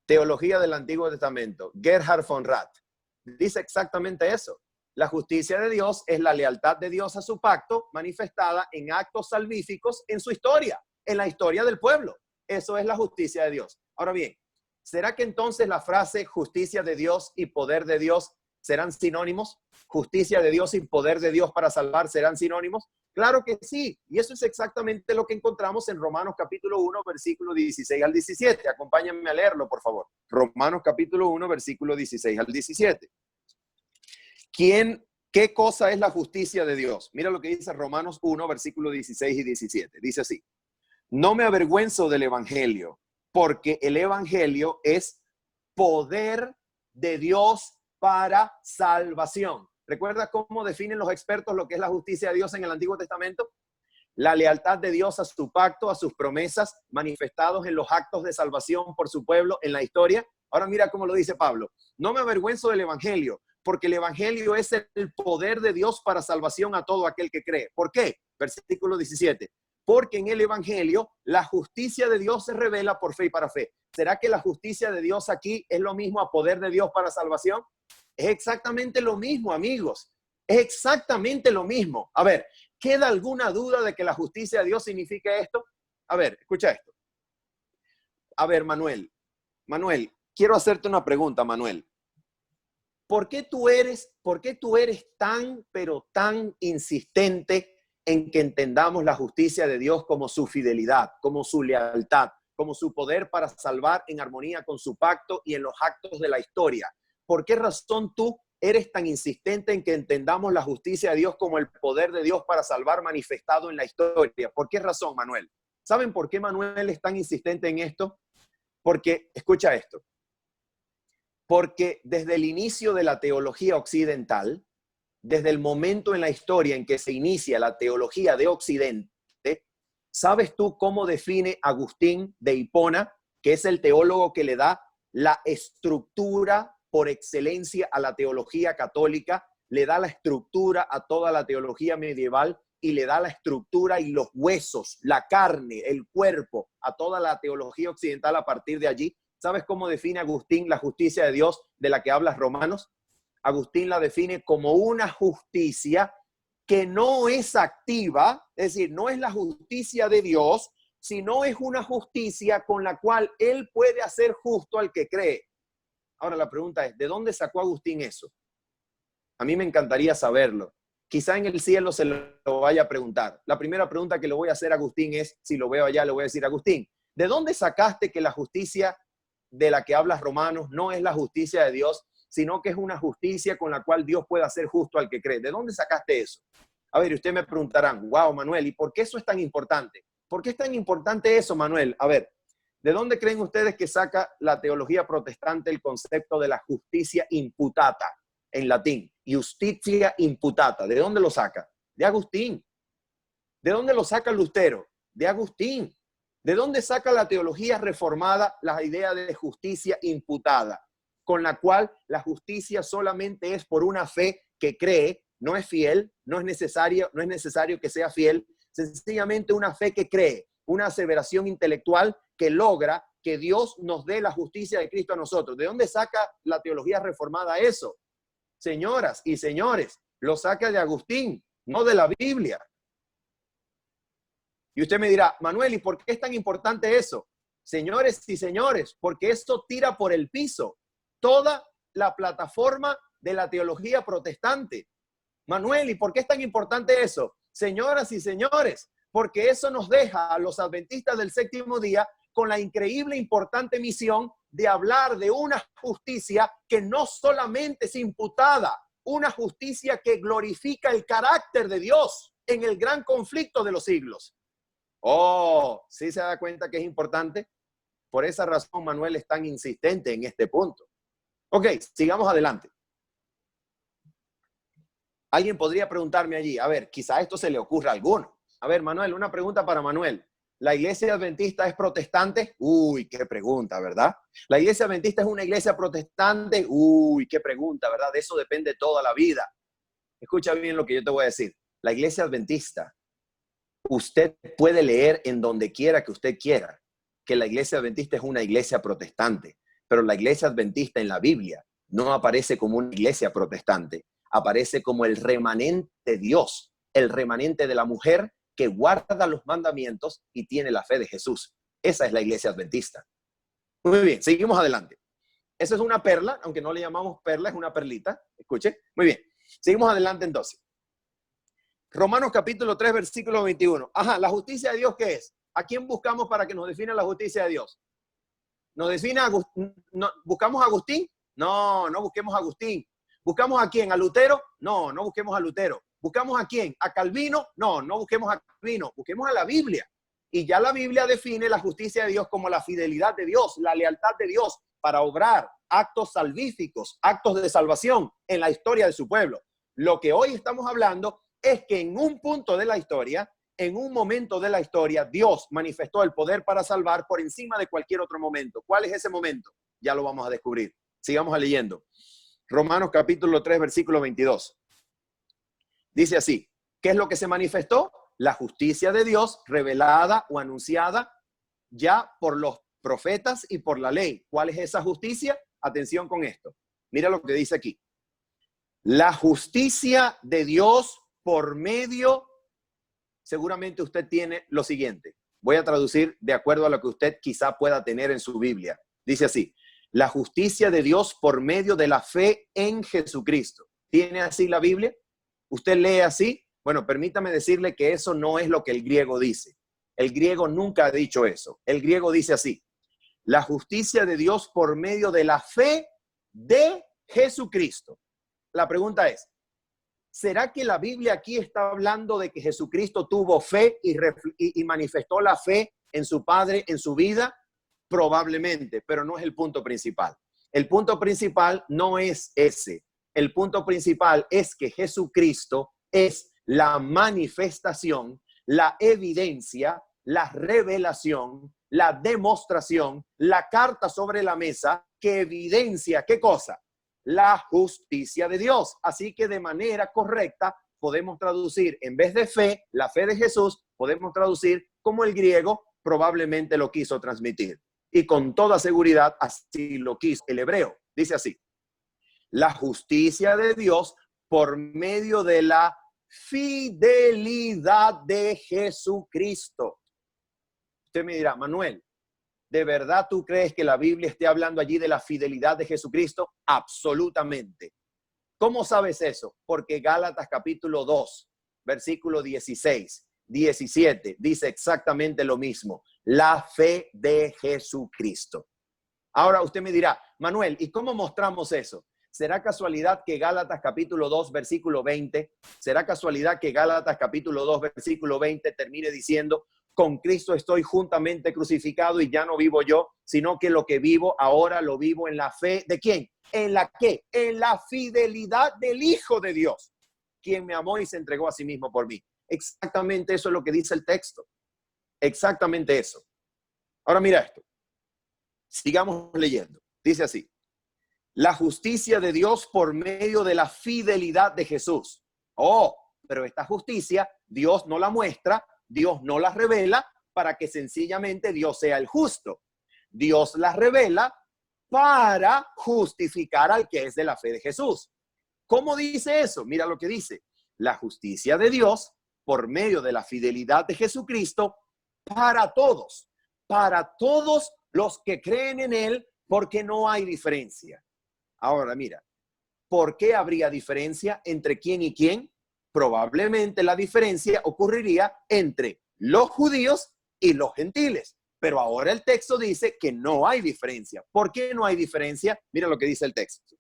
Teología del Antiguo Testamento. Gerhard von Rath. Dice exactamente eso. La justicia de Dios es la lealtad de Dios a su pacto manifestada en actos salvíficos en su historia, en la historia del pueblo. Eso es la justicia de Dios. Ahora bien, ¿será que entonces la frase justicia de Dios y poder de Dios serán sinónimos? ¿Justicia de Dios y poder de Dios para salvar serán sinónimos? Claro que sí. Y eso es exactamente lo que encontramos en Romanos capítulo 1, versículo 16 al 17. Acompáñenme a leerlo, por favor. Romanos capítulo 1, versículo 16 al 17. ¿Qué cosa es la justicia de Dios? Mira lo que dice Romanos 1, versículo 16 y 17. Dice así. No me avergüenzo del evangelio, porque el evangelio es poder de Dios para salvación. ¿Recuerda cómo definen los expertos lo que es la justicia de Dios en el Antiguo Testamento? La lealtad de Dios a su pacto, a sus promesas, manifestados en los actos de salvación por su pueblo en la historia. Ahora mira cómo lo dice Pablo. No me avergüenzo del evangelio, porque el evangelio es el poder de Dios para salvación a todo aquel que cree. ¿Por qué? Versículo 17. Porque en el evangelio la justicia de Dios se revela por fe y para fe. ¿Será que la justicia de Dios aquí es lo mismo a poder de Dios para salvación? Es exactamente lo mismo, amigos. Es exactamente lo mismo. A ver, ¿queda alguna duda de que la justicia de Dios significa esto? A ver, escucha esto. A ver, Manuel, quiero hacerte una pregunta, Manuel. ¿Por qué tú eres tan, pero tan insistente en que entendamos la justicia de Dios como su fidelidad, como su lealtad, como su poder para salvar en armonía con su pacto y en los actos de la historia? ¿Por qué razón tú eres tan insistente en que entendamos la justicia de Dios como el poder de Dios para salvar manifestado en la historia? ¿Por qué razón, Manuel? ¿Saben por qué Manuel es tan insistente en esto? Porque, escucha esto, porque desde el inicio de la teología occidental, desde el momento en la historia en que se inicia la teología de Occidente, ¿sabes tú cómo define Agustín de Hipona, que es el teólogo que le da la estructura por excelencia a la teología católica, le da la estructura a toda la teología medieval y le da la estructura y los huesos, la carne, el cuerpo a toda la teología occidental a partir de allí? ¿Sabes cómo define Agustín la justicia de Dios de la que hablas, Romanos? Agustín la define como una justicia que no es activa, es decir, no es la justicia de Dios, sino es una justicia con la cual Él puede hacer justo al que cree. Ahora la pregunta es, ¿de dónde sacó Agustín eso? A mí me encantaría saberlo. Quizá en el cielo se lo vaya a preguntar. La primera pregunta que le voy a hacer a Agustín es, si lo veo allá, le voy a decir, Agustín, ¿de dónde sacaste que la justicia de la que hablas Romanos no es la justicia de Dios, sino que es una justicia con la cual Dios puede hacer justo al que cree? ¿De dónde sacaste eso? A ver, ustedes me preguntarán, wow, Manuel, ¿y por qué eso es tan importante? ¿Por qué es tan importante eso, Manuel? A ver, ¿de dónde creen ustedes que saca la teología protestante el concepto de la justicia imputata en latín? Justitia imputata. ¿De dónde lo saca? De Agustín. ¿De dónde lo saca Lutero? De Agustín. ¿De dónde saca la teología reformada la idea de justicia imputada, con la cual la justicia solamente es por una fe que cree, no es fiel, no es necesario que sea fiel, sencillamente una fe que cree, una aseveración intelectual que logra que Dios nos dé la justicia de Cristo a nosotros? ¿De dónde saca la teología reformada eso? Señoras y señores, lo saca de Agustín, no de la Biblia. Y usted me dirá, Manuel, ¿y por qué es tan importante eso? Señores y señores, porque esto tira por el piso toda la plataforma de la teología protestante. Manuel, ¿y por qué es tan importante eso? Señoras y señores, porque eso nos deja a los adventistas del séptimo día con la increíble, importante misión de hablar de una justicia que no solamente es imputada, una justicia que glorifica el carácter de Dios en el gran conflicto de los siglos. Oh, ¿sí se da cuenta que es importante? Por esa razón Manuel es tan insistente en este punto. Ok, sigamos adelante. Alguien podría preguntarme allí, a ver, quizá esto se le ocurra a alguno. A ver, Manuel, una pregunta para Manuel. ¿La iglesia adventista es protestante? Uy, qué pregunta, ¿verdad? ¿La iglesia adventista es una iglesia protestante? Uy, qué pregunta, ¿verdad? De eso depende toda la vida. Escucha bien lo que yo te voy a decir. La iglesia adventista, usted puede leer en donde quiera que usted quiera que la iglesia adventista es una iglesia protestante, pero la iglesia adventista en la Biblia no aparece como una iglesia protestante, aparece como el remanente de Dios, el remanente de la mujer que guarda los mandamientos y tiene la fe de Jesús. Esa es la iglesia adventista. Muy bien, seguimos adelante. Esa es una perla, aunque no le llamamos perla, es una perlita. Escuche. Muy bien, seguimos adelante entonces. Romanos capítulo 3, versículo 21. Ajá, ¿la justicia de Dios qué es? ¿A quién buscamos para que nos defina la justicia de Dios? ¿Nos define ¿buscamos a Agustín? No, no busquemos a Agustín. ¿Buscamos a quién? ¿A Lutero? No, no busquemos a Lutero. ¿Buscamos a quién? ¿A Calvino? No, no busquemos a Calvino. Busquemos a la Biblia. Y ya la Biblia define la justicia de Dios como la fidelidad de Dios, la lealtad de Dios para obrar actos salvíficos, actos de salvación en la historia de su pueblo. Lo que hoy estamos hablando es que en un punto de la historia, en un momento de la historia, Dios manifestó el poder para salvar por encima de cualquier otro momento. ¿Cuál es ese momento? Ya lo vamos a descubrir. Sigamos leyendo. Romanos capítulo 3, versículo 22. Dice así, ¿qué es lo que se manifestó? La justicia de Dios revelada o anunciada ya por los profetas y por la ley. ¿Cuál es esa justicia? Atención con esto. Mira lo que dice aquí. La justicia de Dios por medio, seguramente usted tiene lo siguiente. Voy a traducir de acuerdo a lo que usted quizá pueda tener en su Biblia. Dice así, la justicia de Dios por medio de la fe en Jesucristo. ¿Tiene así la Biblia? ¿Usted lee así? Bueno, permítame decirle que eso no es lo que el griego dice. El griego nunca ha dicho eso. El griego dice así, la justicia de Dios por medio de la fe de Jesucristo. La pregunta es, ¿será que la Biblia aquí está hablando de que Jesucristo tuvo fe y manifestó la fe en su Padre, en su vida? Probablemente, pero no es el punto principal. El punto principal no es ese. El punto principal es que Jesucristo es la manifestación, la evidencia, la revelación, la demostración, la carta sobre la mesa que evidencia, ¿qué cosa? La justicia de Dios. Así que de manera correcta podemos traducir, en vez de fe, la fe de Jesús, podemos traducir como el griego probablemente lo quiso transmitir. Y con toda seguridad así lo quiso el hebreo. Dice así, la justicia de Dios por medio de la fidelidad de Jesucristo. Usted me dirá, Manuel, ¿De verdad tú crees que la Biblia esté hablando allí de la fidelidad de Jesucristo? Absolutamente. ¿Cómo sabes eso? Porque Gálatas capítulo 2, versículo 16, 17, dice exactamente lo mismo. La fe de Jesucristo. Ahora usted me dirá, Manuel, ¿y cómo mostramos eso? ¿Será casualidad que Gálatas capítulo 2, versículo 20, será casualidad que Gálatas capítulo 2, versículo 20 termine diciendo, con Cristo estoy juntamente crucificado y ya no vivo yo, sino que lo que vivo ahora lo vivo en la fe ¿de quién? ¿En la qué? En la fidelidad del Hijo de Dios, quien me amó y se entregó a sí mismo por mí. Exactamente eso es lo que dice el texto. Exactamente eso. Ahora mira esto. Sigamos leyendo. Dice así. La justicia de Dios por medio de la fidelidad de Jesús. Oh, pero esta justicia Dios no la muestra, Dios no la revela para que sencillamente Dios sea el justo. Dios la revela para justificar al que es de la fe de Jesús. ¿Cómo dice eso? Mira lo que dice. La justicia de Dios por medio de la fidelidad de Jesucristo para todos los que creen en Él, porque no hay diferencia. Ahora, mira, ¿por qué habría diferencia entre quién y quién? Probablemente la diferencia ocurriría entre los judíos y los gentiles. Pero ahora el texto dice que no hay diferencia. ¿Por qué no hay diferencia? Mira lo que dice el texto.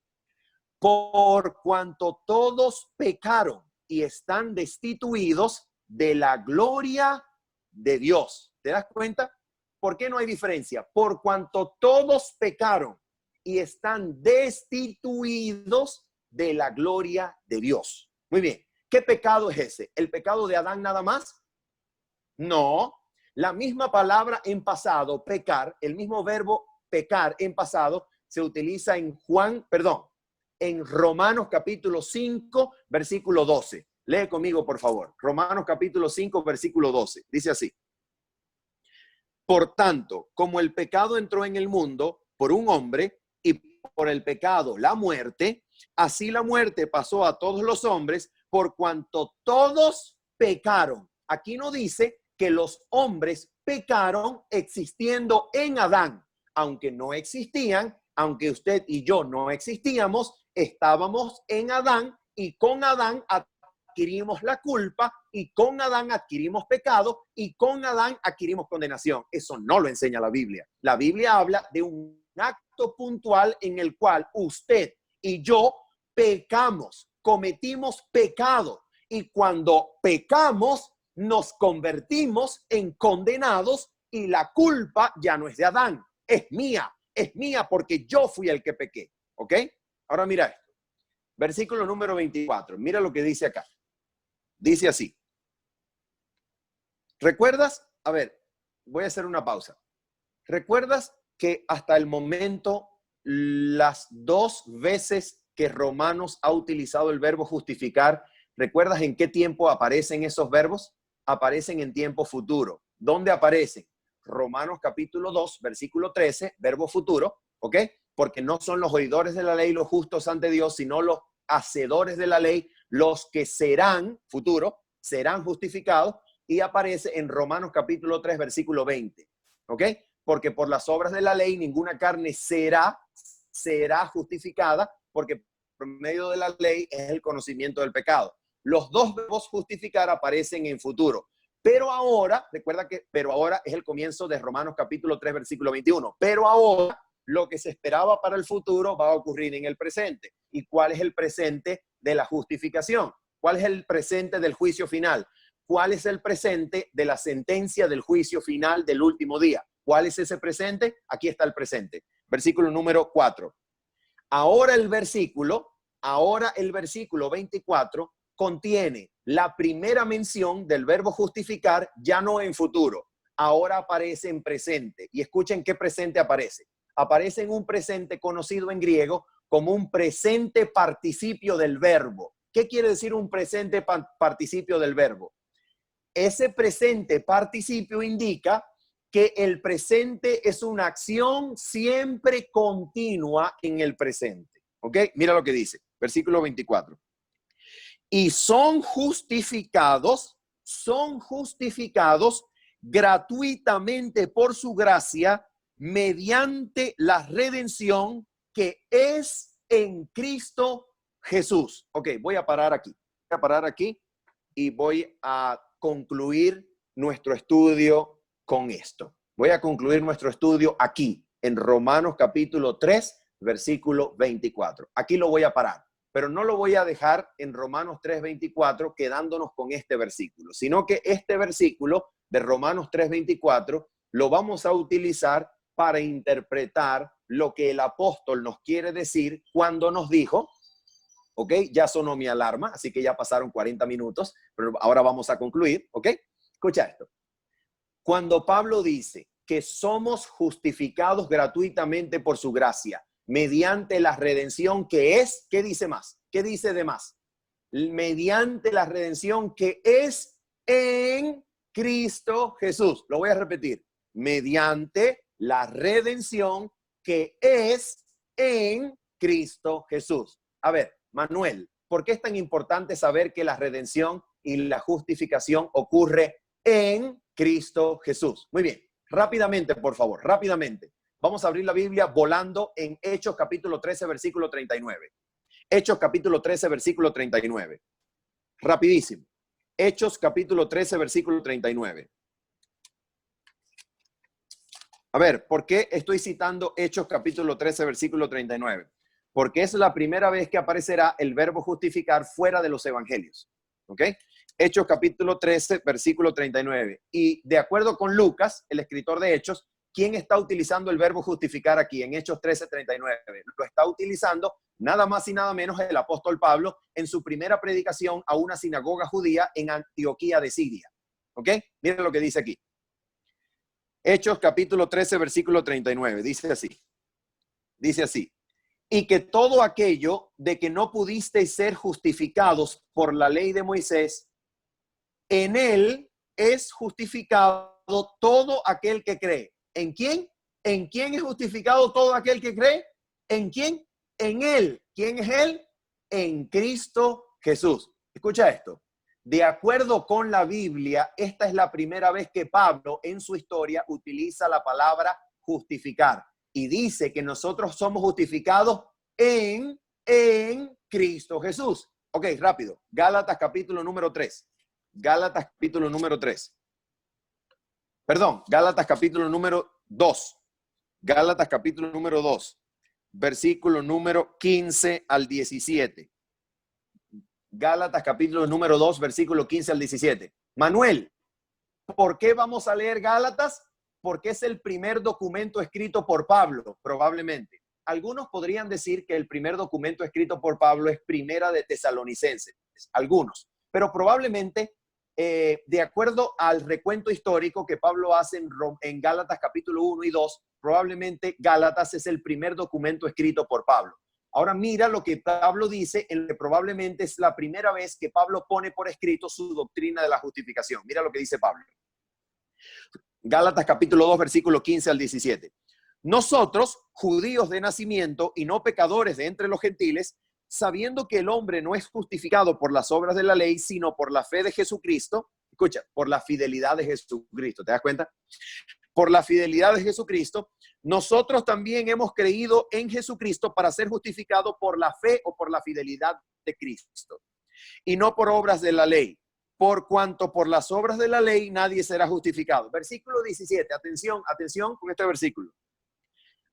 Por cuanto todos pecaron y están destituidos de la gloria de Dios. ¿Te das cuenta? ¿Por qué no hay diferencia? Por cuanto todos pecaron y están destituidos de la gloria de Dios. Muy bien. ¿Qué pecado es ese? ¿El pecado de Adán nada más? No. La misma palabra en pasado, pecar, el mismo verbo pecar en pasado se utiliza en en Romanos capítulo 5, versículo 12. Lee conmigo, por favor. Romanos capítulo 5, versículo 12. Dice así. Por tanto, como el pecado entró en el mundo por un hombre y por el pecado la muerte, así la muerte pasó a todos los hombres por cuanto todos pecaron. Aquí no dice que los hombres pecaron existiendo en Adán, aunque no existían, aunque usted y yo no existíamos, estábamos en Adán y con Adán adquirimos la culpa y con Adán adquirimos pecado y con Adán adquirimos condenación. Eso no lo enseña la Biblia. La Biblia habla de un acto puntual en el cual usted y yo pecamos, cometimos pecado y cuando pecamos nos convertimos en condenados y la culpa ya no es de Adán, es mía porque yo fui el que pequé. ¿Ok? Ahora mira esto. Versículo número 24. Mira lo que dice acá. Dice así. ¿Recuerdas? A ver, voy a hacer una pausa. ¿Recuerdas que hasta el momento las dos veces que Romanos ha utilizado el verbo justificar, ¿recuerdas en qué tiempo aparecen esos verbos? Aparecen en tiempo futuro. ¿Dónde aparecen? Romanos capítulo 2, versículo 13, verbo futuro, ¿ok? Porque no son los oidores de la ley los justos ante Dios, sino los hacedores de la ley, los que serán, futuro, serán justificados, y aparece en Romanos capítulo 3, versículo 20, ¿ok? Porque por las obras de la ley ninguna carne será justificada, porque por medio de la ley es el conocimiento del pecado. Los dos verbos justificar aparecen en futuro. Pero ahora, recuerda que, pero ahora es el comienzo de Romanos capítulo 3, versículo 21. Pero ahora lo que se esperaba para el futuro va a ocurrir en el presente. ¿Y cuál es el presente de la justificación? ¿Cuál es el presente del juicio final? ¿Cuál es el presente de la sentencia del juicio final del último día? ¿Cuál es ese presente? Aquí está el presente. Versículo número 4. Ahora el versículo 24 contiene la primera mención del verbo justificar, ya no en futuro. Ahora aparece en presente. Y escuchen qué presente aparece. Aparece en un presente conocido en griego como un presente participio del verbo. ¿Qué quiere decir un presente participio del verbo? Ese presente participio indica que el presente es una acción siempre continua en el presente. ¿Ok? Mira lo que dice, versículo 24. Y son justificados gratuitamente por su gracia mediante la redención que es en Cristo Jesús. Ok, voy a parar aquí. Voy a parar aquí y voy a concluir nuestro estudio con esto. Voy a concluir nuestro estudio aquí, en Romanos capítulo 3, versículo 24. Aquí lo voy a parar, pero no lo voy a dejar en Romanos 3, 24 quedándonos con este versículo, sino que este versículo de Romanos 3, 24 lo vamos a utilizar para interpretar lo que el apóstol nos quiere decir cuando nos dijo, ok, ya sonó mi alarma, así que ya pasaron 40 minutos, pero ahora vamos a concluir, ok. Escucha esto. Cuando Pablo dice que somos justificados gratuitamente por su gracia, mediante la redención que es, ¿qué dice más? ¿Qué dice de más? Mediante la redención que es en Cristo Jesús. Lo voy a repetir. Mediante la redención que es en Cristo Jesús. A ver, Manuel, ¿por qué es tan importante saber que la redención y la justificación ocurre en Cristo Jesús? Muy bien, rápidamente, por favor, rápidamente. Vamos a abrir la Biblia volando en Hechos capítulo 13, versículo 39. Hechos capítulo 13, versículo 39. Rapidísimo. Hechos capítulo 13, versículo 39. A ver, ¿por qué estoy citando Hechos capítulo 13, versículo 39? Porque es la primera vez que aparecerá el verbo justificar fuera de los evangelios. ¿Ok? Hechos capítulo 13, versículo 39. Y de acuerdo con Lucas, el escritor de Hechos, ¿quién está utilizando el verbo justificar aquí en Hechos 13, 39? Lo está utilizando nada más y nada menos el apóstol Pablo en su primera predicación a una sinagoga judía en Antioquía de Siria. ¿Ok? Miren lo que dice aquí. Hechos capítulo 13, versículo 39. Dice así. Dice así. Y que todo aquello de que no pudisteis ser justificados por la ley de Moisés, en él es justificado todo aquel que cree. ¿En quién? ¿En quién es justificado todo aquel que cree? ¿En quién? En él. ¿Quién es él? En Cristo Jesús. Escucha esto. De acuerdo con la Biblia, esta es la primera vez que Pablo en su historia utiliza la palabra justificar y dice que nosotros somos justificados en Cristo Jesús. Ok, rápido. Gálatas capítulo número 3. Gálatas capítulo número 3. Perdón, Gálatas capítulo número 2. Gálatas capítulo número 2. Versículo número 15 al 17. Gálatas capítulo número 2, versículo 15 al 17. Manuel, ¿por qué vamos a leer Gálatas? Porque es el primer documento escrito por Pablo, probablemente. Algunos podrían decir que el primer documento escrito por Pablo es Primera de Tesalonicenses, algunos, pero probablemente, de acuerdo al recuento histórico que Pablo hace en Gálatas capítulo 1 y 2, probablemente Gálatas es el primer documento escrito por Pablo. Ahora mira lo que Pablo dice, en que probablemente es la primera vez que Pablo pone por escrito su doctrina de la justificación. Mira lo que dice Pablo. Gálatas capítulo 2, versículo 15 al 17. Nosotros, judíos de nacimiento y no pecadores de entre los gentiles, sabiendo que el hombre no es justificado por las obras de la ley, sino por la fe de Jesucristo. Escucha, por la fidelidad de Jesucristo. ¿Te das cuenta? Por la fidelidad de Jesucristo, nosotros también hemos creído en Jesucristo para ser justificados por la fe o por la fidelidad de Cristo, y no por obras de la ley, por cuanto por las obras de la ley nadie será justificado. Versículo 17, atención con este versículo.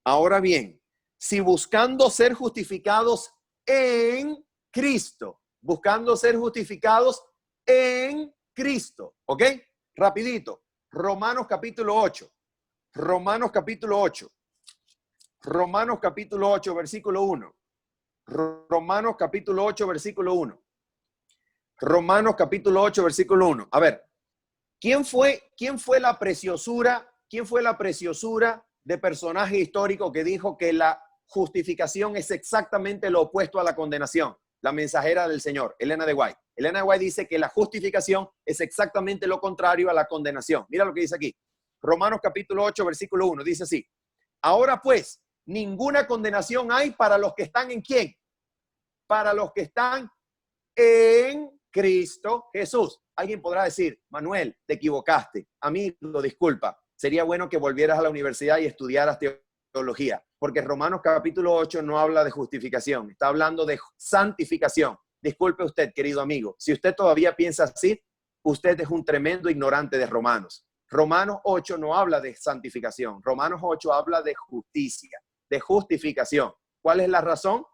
Ahora bien, si buscando ser justificados en Cristo, buscando ser justificados en Cristo, ¿ok? Rapidito. Romanos capítulo 8. Romanos capítulo 8. Romanos capítulo 8, versículo 1. Romanos capítulo 8, versículo 1. Romanos capítulo 8, versículo 1. A ver, ¿quién fue la preciosura? ¿Quién fue la preciosura de personaje histórico que dijo que la justificación es exactamente lo opuesto a la condenación? La mensajera del Señor, Elena de White. Elena de White dice que la justificación es exactamente lo contrario a la condenación. Mira lo que dice aquí. Romanos capítulo 8, versículo 1. Dice así. Ahora pues, ninguna condenación hay para los que están ¿en quién? Para los que están en Cristo Jesús. Alguien podrá decir, Manuel, te equivocaste. Amigo, disculpa. sería bueno que volvieras a la universidad y estudiaras teología, porque Romanos capítulo 8 no habla de justificación, está hablando de santificación. Disculpe usted, querido amigo, si usted todavía piensa así, usted es un tremendo ignorante de Romanos. Romanos 8 no habla de santificación, Romanos 8 habla de justicia, de justificación. ¿Cuál es la razón?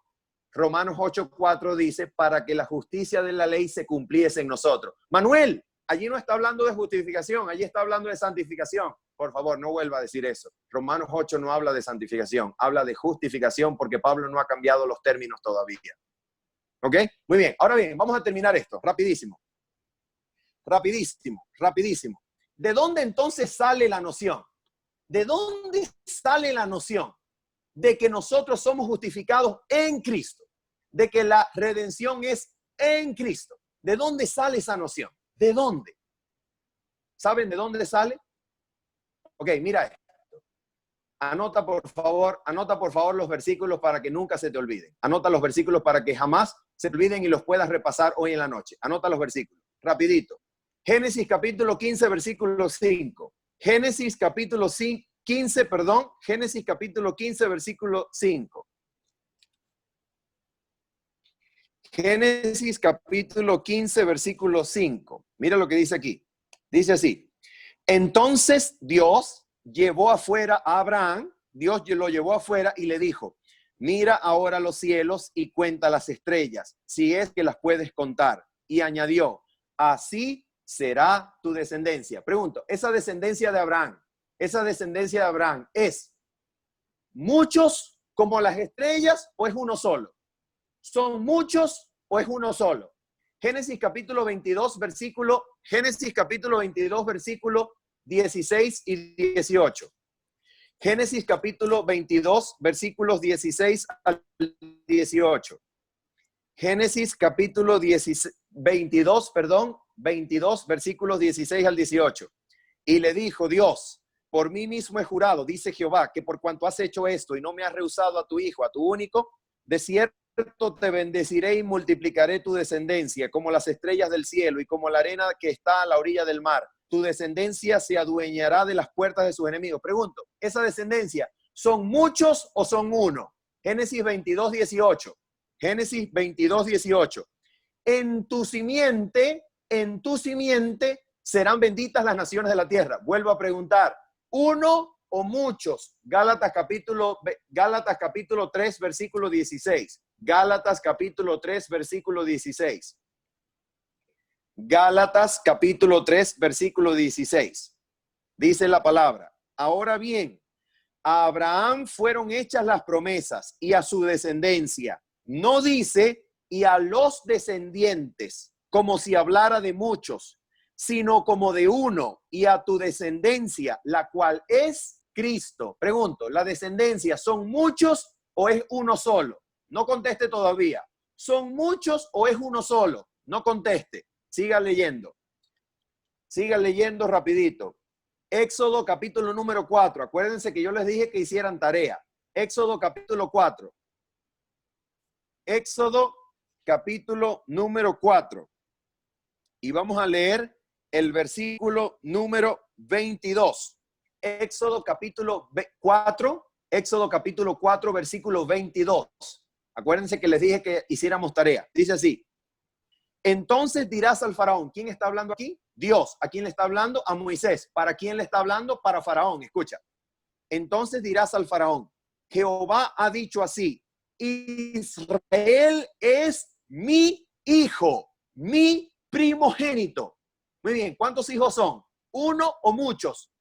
Romanos 8:4 dice, para que la justicia de la ley se cumpliese en nosotros. Manuel, allí no está hablando de justificación, allí está hablando de santificación. Por favor, no vuelva a decir eso. Romanos 8 no habla de santificación, habla de justificación porque Pablo no ha cambiado los términos todavía. ¿Ok? Muy bien. Ahora bien, vamos a terminar esto. Rapidísimo. Rapidísimo. ¿De dónde entonces sale la noción? ¿De dónde sale la noción de que nosotros somos justificados en Cristo? De que la redención es en Cristo. ¿De dónde sale esa noción? ¿De dónde? ¿Saben de dónde sale? Ok, mira esto. Anota por favor los versículos para que nunca se te olviden. Anota los versículos para que jamás se te olviden y los puedas repasar hoy en la noche. Anota los versículos, rapidito. Génesis capítulo 15, versículo 5. Génesis capítulo 15, versículo 5. Génesis capítulo 15, versículo 5. Mira lo que dice aquí. Dice así. Entonces Dios llevó afuera a Abraham, Dios lo llevó afuera y le dijo, mira ahora los cielos y cuenta las estrellas, si es que las puedes contar. Y añadió, así será tu descendencia. Pregunto, ¿esa descendencia de Abraham es muchos como las estrellas o es uno solo? ¿Son muchos o es uno solo? Génesis capítulo 22, versículo 16 y 18. Génesis capítulo 22, versículos 16 al 18. Génesis capítulo 22, versículos 16 al 18. Y le dijo Dios, por mí mismo he jurado, dice Jehová, que por cuanto has hecho esto y no me has rehusado a tu hijo, a tu único, de cierto te bendeciré y multiplicaré tu descendencia como las estrellas del cielo y como la arena que está a la orilla del mar. Tu descendencia se adueñará de las puertas de sus enemigos. Pregunto, ¿esa descendencia son muchos o son uno? Génesis 22, 18. Génesis 22, 18. En tu simiente serán benditas las naciones de la tierra. Vuelvo a preguntar, ¿uno o muchos? Gálatas capítulo 3, versículo 16. Gálatas capítulo 3, versículo 16. Gálatas capítulo 3, versículo 16. Dice la palabra, ahora bien, a Abraham fueron hechas las promesas y a su descendencia. No dice, y a los descendientes, como si hablara de muchos, sino como de uno, y a tu descendencia, la cual es Cristo. Pregunto, ¿la descendencia son muchos o es uno solo? No conteste todavía. ¿Son muchos o es uno solo? No conteste. Siga leyendo. Siga leyendo rapidito. Éxodo capítulo número 4. Acuérdense que yo les dije que hicieran tarea. Éxodo capítulo 4. Éxodo capítulo número 4. Y vamos a leer el versículo número 22. Éxodo capítulo 4. Éxodo capítulo 4, versículo 22. Acuérdense que les dije que hiciéramos tarea. Dice así. Entonces dirás al faraón, ¿quién está hablando aquí? Dios. ¿A quién le está hablando? A Moisés. ¿Para quién le está hablando? Para faraón. Escucha. Entonces dirás al faraón, Jehová ha dicho así, Israel es mi hijo, mi primogénito. Muy bien, ¿cuántos hijos son? ¿Uno o muchos?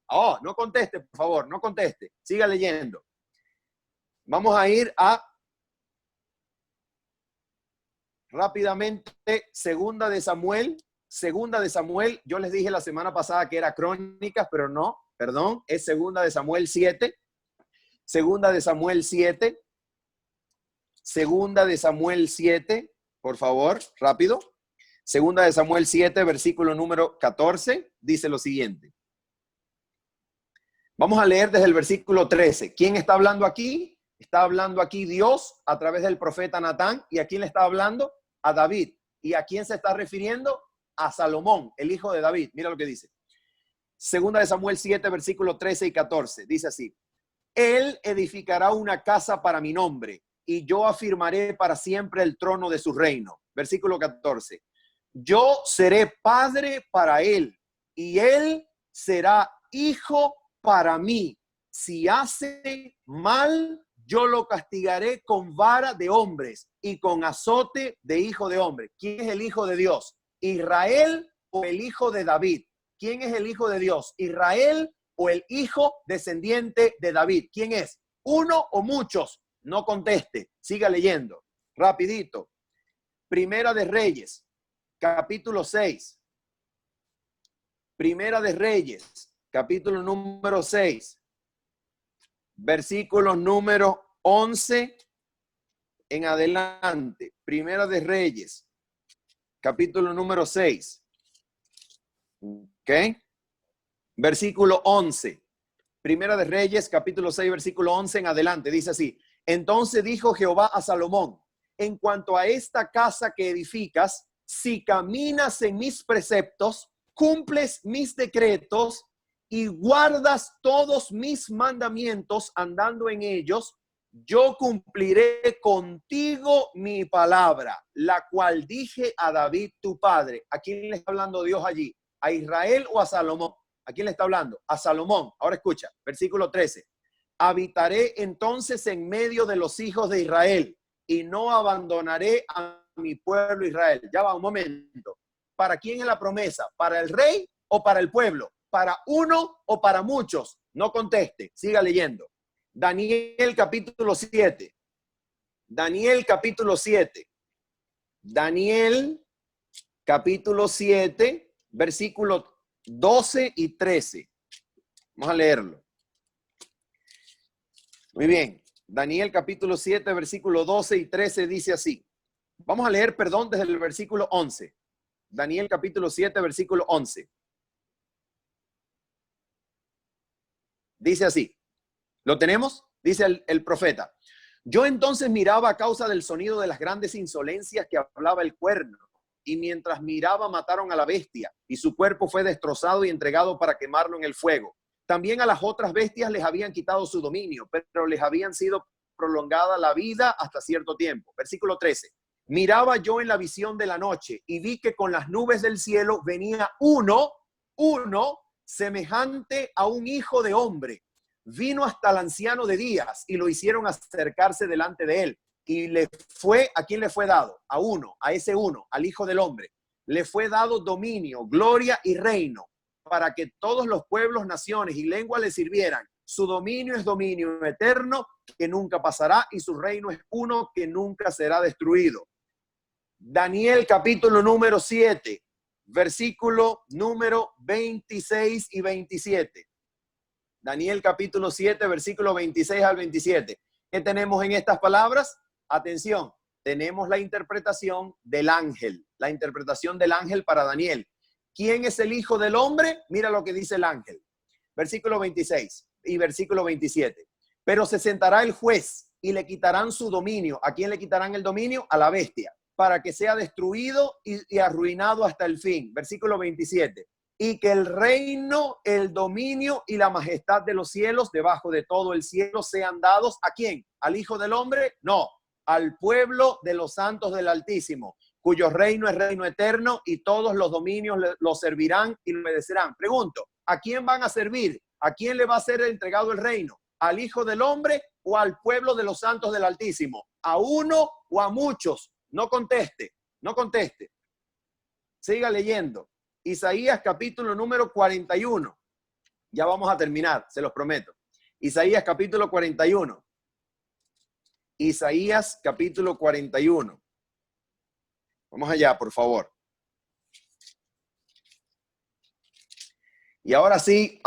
Oh, no conteste, por favor, no conteste. Siga leyendo. Vamos a ir a rápidamente Segunda de Samuel. Segunda de Samuel, yo les dije la semana pasada que era Crónicas, pero no, perdón, es Segunda de Samuel 7. Segunda de Samuel 7. Segunda de Samuel 7, por favor, rápido. Segunda de Samuel 7, versículo número 14, dice lo siguiente. Vamos a leer desde el versículo 13. ¿Quién está hablando aquí? Está hablando aquí Dios a través del profeta Natán. ¿Y a quién le está hablando? A David. ¿Y a quién se está refiriendo? A Salomón, el hijo de David. Mira lo que dice. Segunda de Samuel 7, versículos 13 y 14. Dice así: Él edificará una casa para mi nombre, y yo afirmaré para siempre el trono de su reino. Versículo 14. Yo seré padre para él, y él será hijo para mí. Si hace mal, yo lo castigaré con vara de hombres y con azote de hijo de hombre. ¿Quién es el hijo de Dios? ¿Israel o el hijo de David? ¿Quién es el hijo de Dios? ¿Israel o el hijo descendiente de David? ¿Quién es? ¿Uno o muchos? No conteste. Siga leyendo. Rapidito. Primera de Reyes, capítulo 6. Primera de Reyes, capítulo número 6. Versículo número 11 en adelante. Primera de Reyes, capítulo número 6. ¿Ok? Versículo 11. Primera de Reyes, capítulo 6, versículo 11 en adelante. Dice así: Entonces dijo Jehová a Salomón: En cuanto a esta casa que edificas, si caminas en mis preceptos, cumples mis decretos y guardas todos mis mandamientos andando en ellos, yo cumpliré contigo mi palabra, la cual dije a David tu padre. ¿A quién le está hablando Dios allí? ¿A Israel o a Salomón? ¿A quién le está hablando? A Salomón. Ahora escucha, versículo 13. Habitaré entonces en medio de los hijos de Israel y no abandonaré a mi pueblo Israel. Ya va un momento. ¿Para quién es la promesa? ¿Para el rey o para el pueblo? ¿Para uno o para muchos? No conteste. Siga leyendo. Daniel capítulo 7. Daniel capítulo 7. Daniel capítulo 7, versículos 12 y 13. Vamos a leerlo. Muy bien. Daniel capítulo 7, versículo 12 y 13 dice así. Vamos a leer, perdón, desde el versículo 11. Daniel capítulo 7, versículo 11. Dice así. ¿Lo tenemos? Dice el profeta. Yo entonces miraba a causa del sonido de las grandes insolencias que hablaba el cuerno, y mientras miraba mataron a la bestia, y su cuerpo fue destrozado y entregado para quemarlo en el fuego. También a las otras bestias les habían quitado su dominio, pero les habían sido prolongada la vida hasta cierto tiempo. Versículo 13. Miraba yo en la visión de la noche y vi que con las nubes del cielo venía uno semejante a un hijo de hombre. Vino hasta el anciano de días y lo hicieron acercarse delante de él. Y le fue, ¿a quién le fue dado? A uno, a ese uno, al hijo del hombre. Le fue dado dominio, gloria y reino, para que todos los pueblos, naciones y lenguas le sirvieran. Su dominio es dominio eterno que nunca pasará y su reino es uno que nunca será destruido. Daniel capítulo número 7, versículo número 26 y 27. Daniel capítulo 7, versículo 26 al 27. ¿Qué tenemos en estas palabras? Atención, tenemos la interpretación del ángel, la interpretación del ángel para Daniel. ¿Quién es el hijo del hombre? Mira lo que dice el ángel. Versículo 26 y versículo 27. Pero se sentará el juez y le quitarán su dominio. ¿A quién le quitarán el dominio? A la bestia, para que sea destruido y arruinado hasta el fin. Versículo 27. Y que el reino, el dominio y la majestad de los cielos, debajo de todo el cielo, sean dados ¿a quién? ¿Al Hijo del Hombre? No, al pueblo de los santos del Altísimo, cuyo reino es reino eterno y todos los dominios lo servirán y lo obedecerán. Pregunto, ¿a quién van a servir? ¿A quién le va a ser entregado el reino? ¿Al Hijo del Hombre o al pueblo de los santos del Altísimo? ¿A uno o a muchos? No conteste, no conteste. Siga leyendo. Isaías capítulo número 41. Ya vamos a terminar, se los prometo. Isaías capítulo 41. Isaías capítulo 41. Vamos allá, por favor. Y ahora sí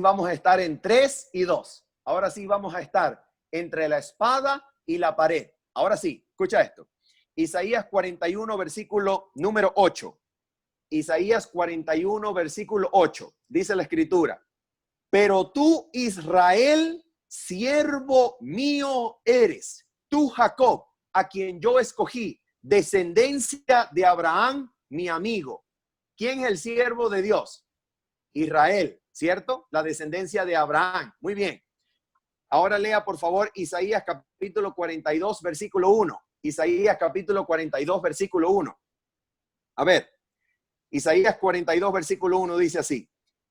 vamos a estar en 3 y 2. Ahora sí vamos a estar entre la espada y la pared. Ahora sí, escucha esto. Isaías 41, versículo número 8. Isaías 41, versículo 8. Dice la escritura. Pero tú, Israel, siervo mío eres. Tú, Jacob, a quien yo escogí, descendencia de Abraham, mi amigo. ¿Quién es el siervo de Dios? Israel. ¿cierto? La descendencia de Abraham. Muy bien. Ahora lea, por favor, Isaías capítulo 42, versículo 1. Isaías capítulo 42, versículo 1. A ver, Isaías 42, versículo 1 dice así: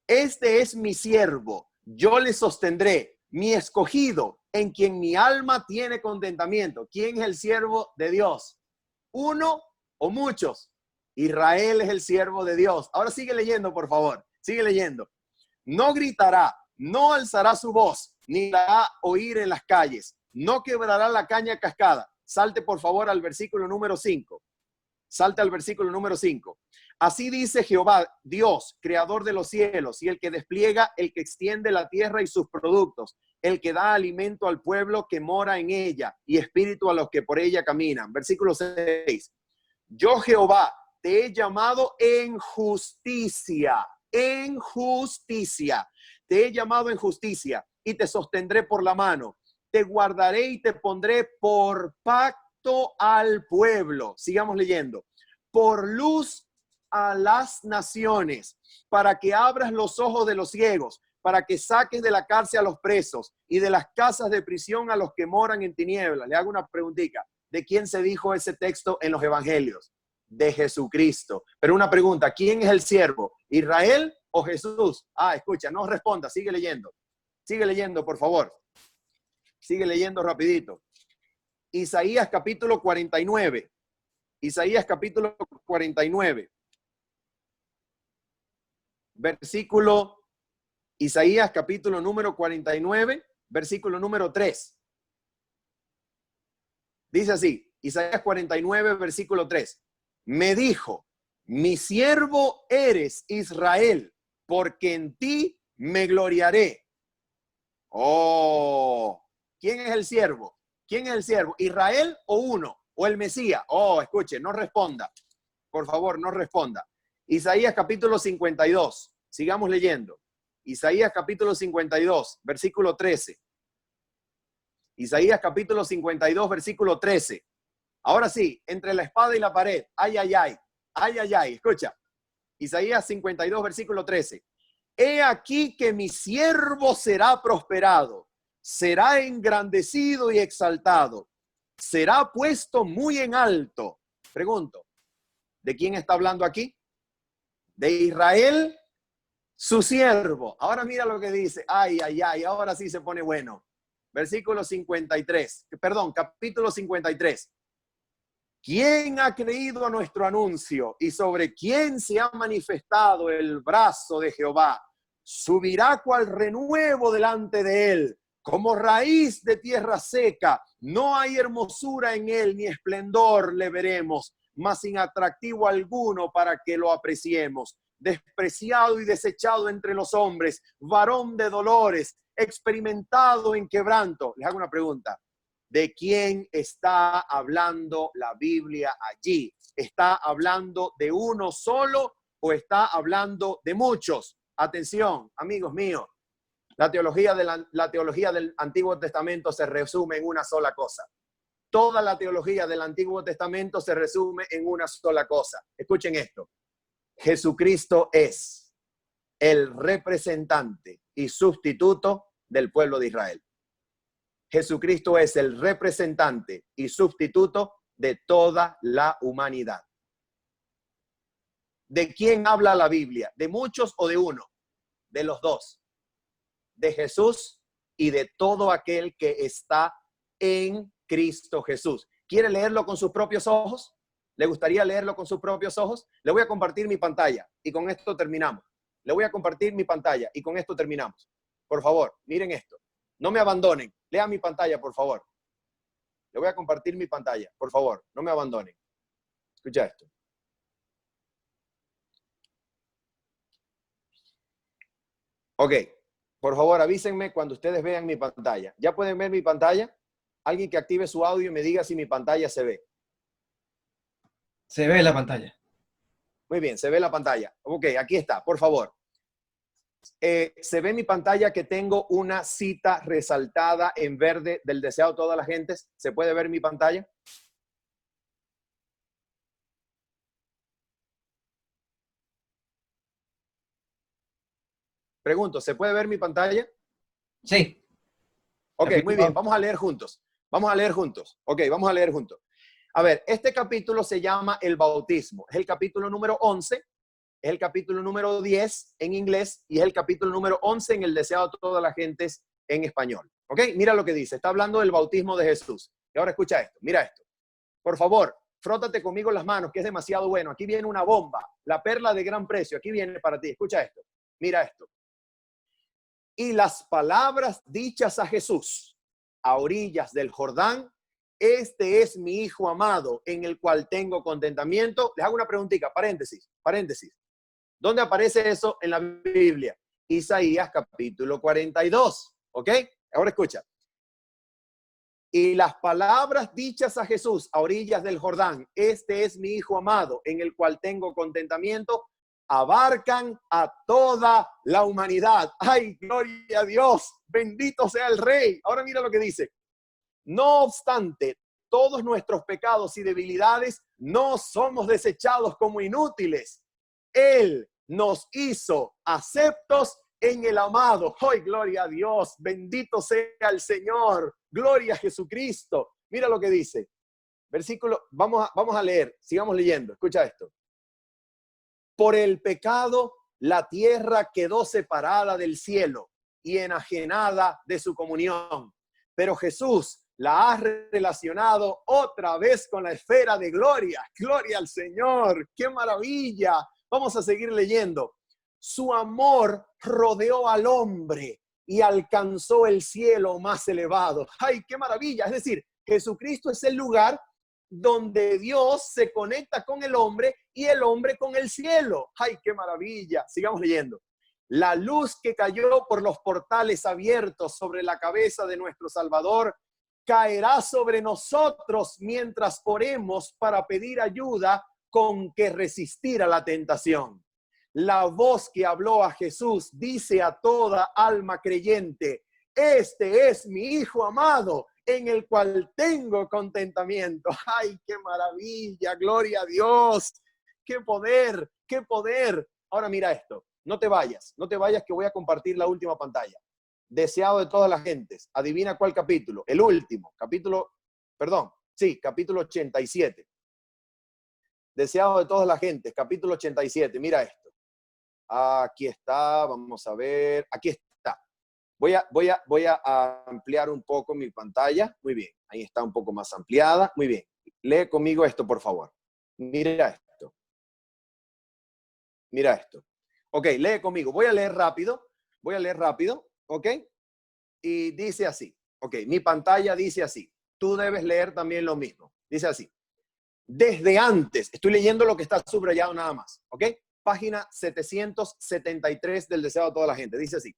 este es mi siervo, yo le sostendré, mi escogido, en quien mi alma tiene contentamiento. ¿Quién es el siervo de Dios? ¿Uno o muchos? Israel es el siervo de Dios. Ahora sigue leyendo, por favor. Sigue leyendo. No gritará, no alzará su voz, ni la hará oír en las calles. No quebrará la caña cascada. Salte, por favor, al versículo número 5. Salta al versículo número 5. Así dice Jehová, Dios, creador de los cielos, y el que despliega, el que extiende la tierra y sus productos, el que da alimento al pueblo que mora en ella, y espíritu a los que por ella caminan. Versículo 6. Yo, Jehová, te he llamado en justicia, en justicia. Te he llamado en justicia y te sostendré por la mano. Te guardaré y te pondré por pacto al pueblo. Sigamos leyendo. Por luz a las naciones, para que abras los ojos de los ciegos, para que saques de la cárcel a los presos y de las casas de prisión a los que moran en tinieblas. Le hago una preguntita. ¿De quién se dijo ese texto en los evangelios? De Jesucristo. Pero una pregunta, ¿quién es el siervo? ¿Israel o Jesús? Escucha, no responda, sigue leyendo. Sigue leyendo, por favor. Sigue leyendo rapidito. Isaías capítulo 49. Isaías capítulo 49. Versículo, Isaías capítulo número 49, versículo número 3. Dice así, Isaías 49, versículo 3. Me dijo, mi siervo eres, Israel, porque en ti me gloriaré. Oh, ¿quién es el siervo? ¿Quién es el siervo? ¿Israel o uno? ¿O el Mesías? Escuche, no responda. Por favor, no responda. Isaías capítulo 52. Sigamos leyendo. Isaías capítulo 52, versículo 13. Isaías capítulo 52, versículo 13. Ahora sí, entre la espada y la pared. Ay, ay, ay. Ay, ay, ay. Escucha. Isaías 52, versículo 13. He aquí que mi siervo será prosperado, será engrandecido y exaltado, será puesto muy en alto. Pregunto, ¿de quién está hablando aquí? De Israel, su siervo. Ahora mira lo que dice. Ay, ay, ay. Ahora sí se pone bueno. Versículo 53. Perdón, capítulo 53. ¿Quién ha creído a nuestro anuncio y sobre quién se ha manifestado el brazo de Jehová? Subirá cual renuevo delante de él, como raíz de tierra seca. No hay hermosura en él, ni esplendor le veremos, mas sin atractivo alguno para que lo apreciemos. Despreciado y desechado entre los hombres, varón de dolores, experimentado en quebranto. Les hago una pregunta. ¿De quién está hablando la Biblia allí? ¿Está hablando de uno solo o está hablando de muchos? Atención, amigos míos, la teología del Antiguo Testamento se resume en una sola cosa. Toda la teología del Antiguo Testamento se resume en una sola cosa. Escuchen esto. Jesucristo es el representante y sustituto del pueblo de Israel. Jesucristo es el representante y sustituto de toda la humanidad. ¿De quién habla la Biblia? ¿De muchos o de uno? De los dos. De Jesús y de todo aquel que está en Cristo Jesús. ¿Quiere leerlo con sus propios ojos? ¿Le gustaría leerlo con sus propios ojos? Le voy a compartir mi pantalla y con esto terminamos. Le voy a compartir mi pantalla y con esto terminamos. Por favor, miren esto. No me abandonen. Lea mi pantalla, por favor. Le voy a compartir mi pantalla. Por favor, no me abandonen. Escucha esto. Ok. Por favor, avísenme cuando ustedes vean mi pantalla. ¿Ya pueden ver mi pantalla? Alguien que active su audio y me diga si mi pantalla se ve. Se ve la pantalla. Muy bien, se ve la pantalla. Ok, aquí está, por favor. Se ve en mi pantalla que tengo una cita resaltada en verde del deseado de todas las gentes. ¿Se puede ver mi pantalla? Pregunto, ¿se puede ver mi pantalla? Sí. Ok, muy bien, vamos a leer juntos. Vamos a leer juntos. Ok, vamos a leer juntos. A ver, este capítulo se llama El bautismo. Es el capítulo número 11, es el capítulo número 10 en inglés y es el capítulo número 11 en el deseado de todas las gentes en español. Ok, mira lo que dice. Está hablando del bautismo de Jesús. Y ahora escucha esto, mira esto. Por favor, frótate conmigo las manos, que es demasiado bueno. Aquí viene una bomba, la perla de gran precio. Aquí viene para ti. Escucha esto, mira esto. Y las palabras dichas a Jesús a orillas del Jordán: este es mi hijo amado, en el cual tengo contentamiento. Les hago una preguntita, paréntesis. ¿Dónde aparece eso en la Biblia? Isaías capítulo 42, ¿ok? Ahora escucha. Y las palabras dichas a Jesús a orillas del Jordán: este es mi hijo amado, en el cual tengo contentamiento, abarcan a toda la humanidad. ¡Ay, gloria a Dios! Bendito sea el Rey. Ahora mira lo que dice. No obstante, todos nuestros pecados y debilidades no somos desechados como inútiles. Él nos hizo aceptos en el amado. ¡Ay, gloria a Dios! Bendito sea el Señor. Gloria a Jesucristo. Mira lo que dice. Versículo, vamos a leer. Sigamos leyendo. Escucha esto. Por el pecado, la tierra quedó separada del cielo y enajenada de su comunión. Pero Jesús la ha relacionado otra vez con la esfera de gloria. ¡Gloria al Señor! ¡Qué maravilla! Vamos a seguir leyendo. Su amor rodeó al hombre y alcanzó el cielo más elevado. ¡Ay, qué maravilla! Es decir, Jesucristo es el lugar donde Dios se conecta con el hombre y el hombre con el cielo. ¡Ay, qué maravilla! Sigamos leyendo. La luz que cayó por los portales abiertos sobre la cabeza de nuestro Salvador caerá sobre nosotros mientras oremos para pedir ayuda con que resistir a la tentación. La voz que habló a Jesús dice a toda alma creyente: este es mi Hijo amado, en el cual tengo contentamiento. ¡Ay, qué maravilla! ¡Gloria a Dios! ¡Qué poder! ¡Qué poder! Ahora mira esto. No te vayas que voy a compartir la última pantalla. Deseado de todas las gentes. Adivina cuál capítulo. El último. Capítulo 87. Deseado de todas las gentes. Capítulo 87. Mira esto. Aquí está. Vamos a ver. Aquí está. Voy a ampliar un poco mi pantalla. Muy bien. Ahí está un poco más ampliada. Muy bien. Lee conmigo esto, por favor. Mira esto. Mira esto. Ok, lee conmigo. Voy a leer rápido. Ok. Y dice así. Ok, mi pantalla dice así. Tú debes leer también lo mismo. Dice así. Desde antes. Estoy leyendo lo que está subrayado nada más. Ok. Página 773 del Deseado de toda la gente. Dice así.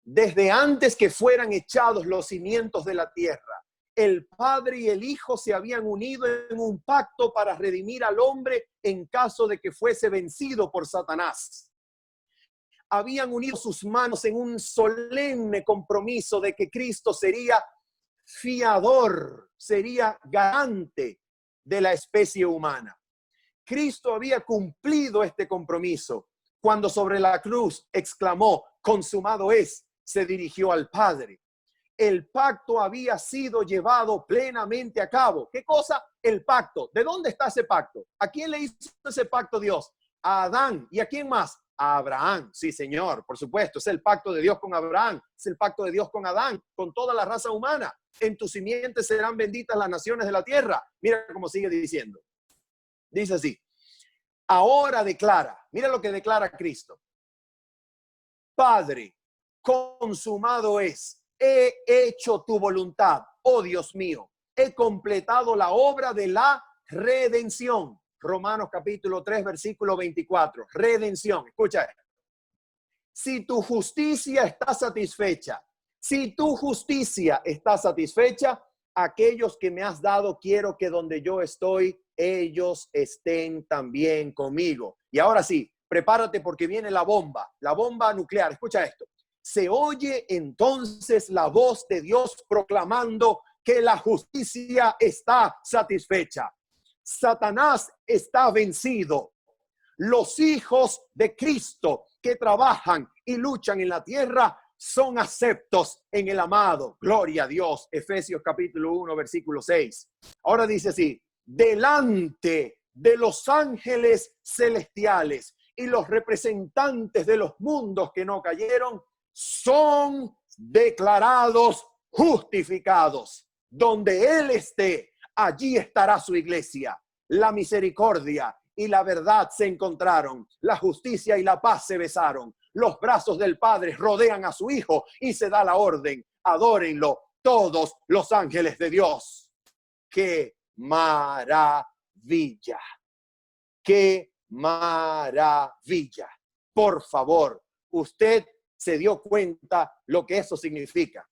Desde antes que fueran echados los cimientos de la tierra, el Padre y el Hijo se habían unido en un pacto para redimir al hombre en caso de que fuese vencido por Satanás. Habían unido sus manos en un solemne compromiso de que Cristo sería fiador, sería garante de la especie humana. Cristo había cumplido este compromiso cuando sobre la cruz exclamó: consumado es. Se dirigió al Padre. El pacto había sido llevado plenamente a cabo. ¿Qué cosa? El pacto. ¿De dónde está ese pacto? ¿A quién le hizo ese pacto Dios? A Adán. ¿Y a quién más? A Abraham. Sí, Señor, por supuesto. Es el pacto de Dios con Abraham. Es el pacto de Dios con Adán, con toda la raza humana. En tu simiente serán benditas las naciones de la tierra. Mira cómo sigue diciendo. Dice así. Ahora declara. Mira lo que declara Cristo. Padre, consumado es. He hecho tu voluntad, oh Dios mío. He completado la obra de la redención. Romanos capítulo 3, versículo 24. Redención. Escucha esto. Si tu justicia está satisfecha, aquellos que me has dado, quiero que donde yo estoy, ellos estén también conmigo. Y ahora sí, prepárate porque viene la bomba nuclear. Escucha esto. Se oye entonces la voz de Dios proclamando que la justicia está satisfecha. Satanás está vencido. Los hijos de Cristo que trabajan y luchan en la tierra son aceptos en el amado. Gloria a Dios. Efesios capítulo 1, versículo 6. Ahora dice así: delante de los ángeles celestiales y los representantes de los mundos que no cayeron, son declarados justificados. Donde Él esté, allí estará su iglesia. La misericordia y la verdad se encontraron, la justicia y la paz se besaron. Los brazos del Padre rodean a su Hijo y se da la orden: adórenlo todos los ángeles de Dios. ¡Qué maravilla! ¡Qué maravilla! Por favor, usted se dio cuenta lo que eso significa.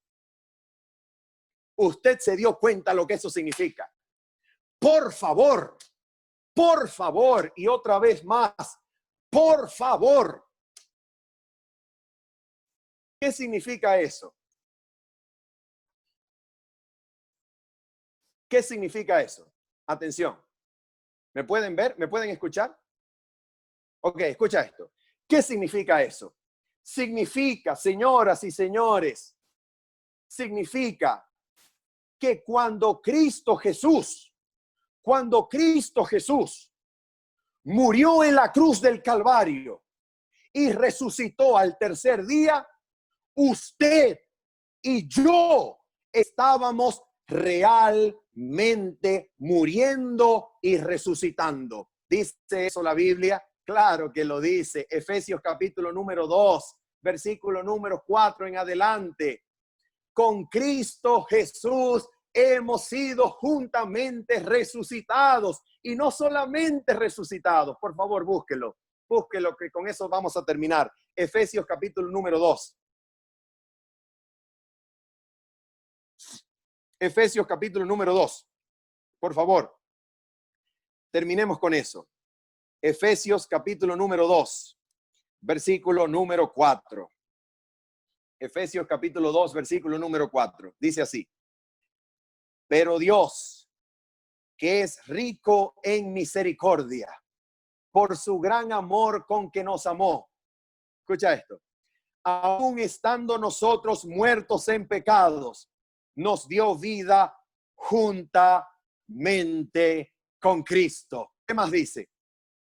Usted se dio cuenta lo que eso significa. Por favor, y otra vez más, por favor. ¿Qué significa eso? ¿Qué significa eso? Atención. ¿Me pueden ver? ¿Me pueden escuchar? Ok, escucha esto. ¿Qué significa eso? Significa, señoras y señores, significa que cuando Cristo Jesús murió en la cruz del Calvario y resucitó al tercer día, usted y yo estábamos realmente muriendo y resucitando. ¿Dice eso la Biblia? Claro que lo dice. Efesios capítulo número 2, versículo número 4 en adelante. Con Cristo Jesús hemos sido juntamente resucitados. Y no solamente resucitados. Por favor, búsquelo, que con eso vamos a terminar. Efesios capítulo número 2. Efesios capítulo número 2. Por favor, terminemos con eso. Efesios capítulo número 2, versículo número 4. Efesios capítulo 2, versículo número 4. Dice así: pero Dios, que es rico en misericordia, por su gran amor con que nos amó. Escucha esto. Aún estando nosotros muertos en pecados, nos dio vida juntamente con Cristo. ¿Qué más dice?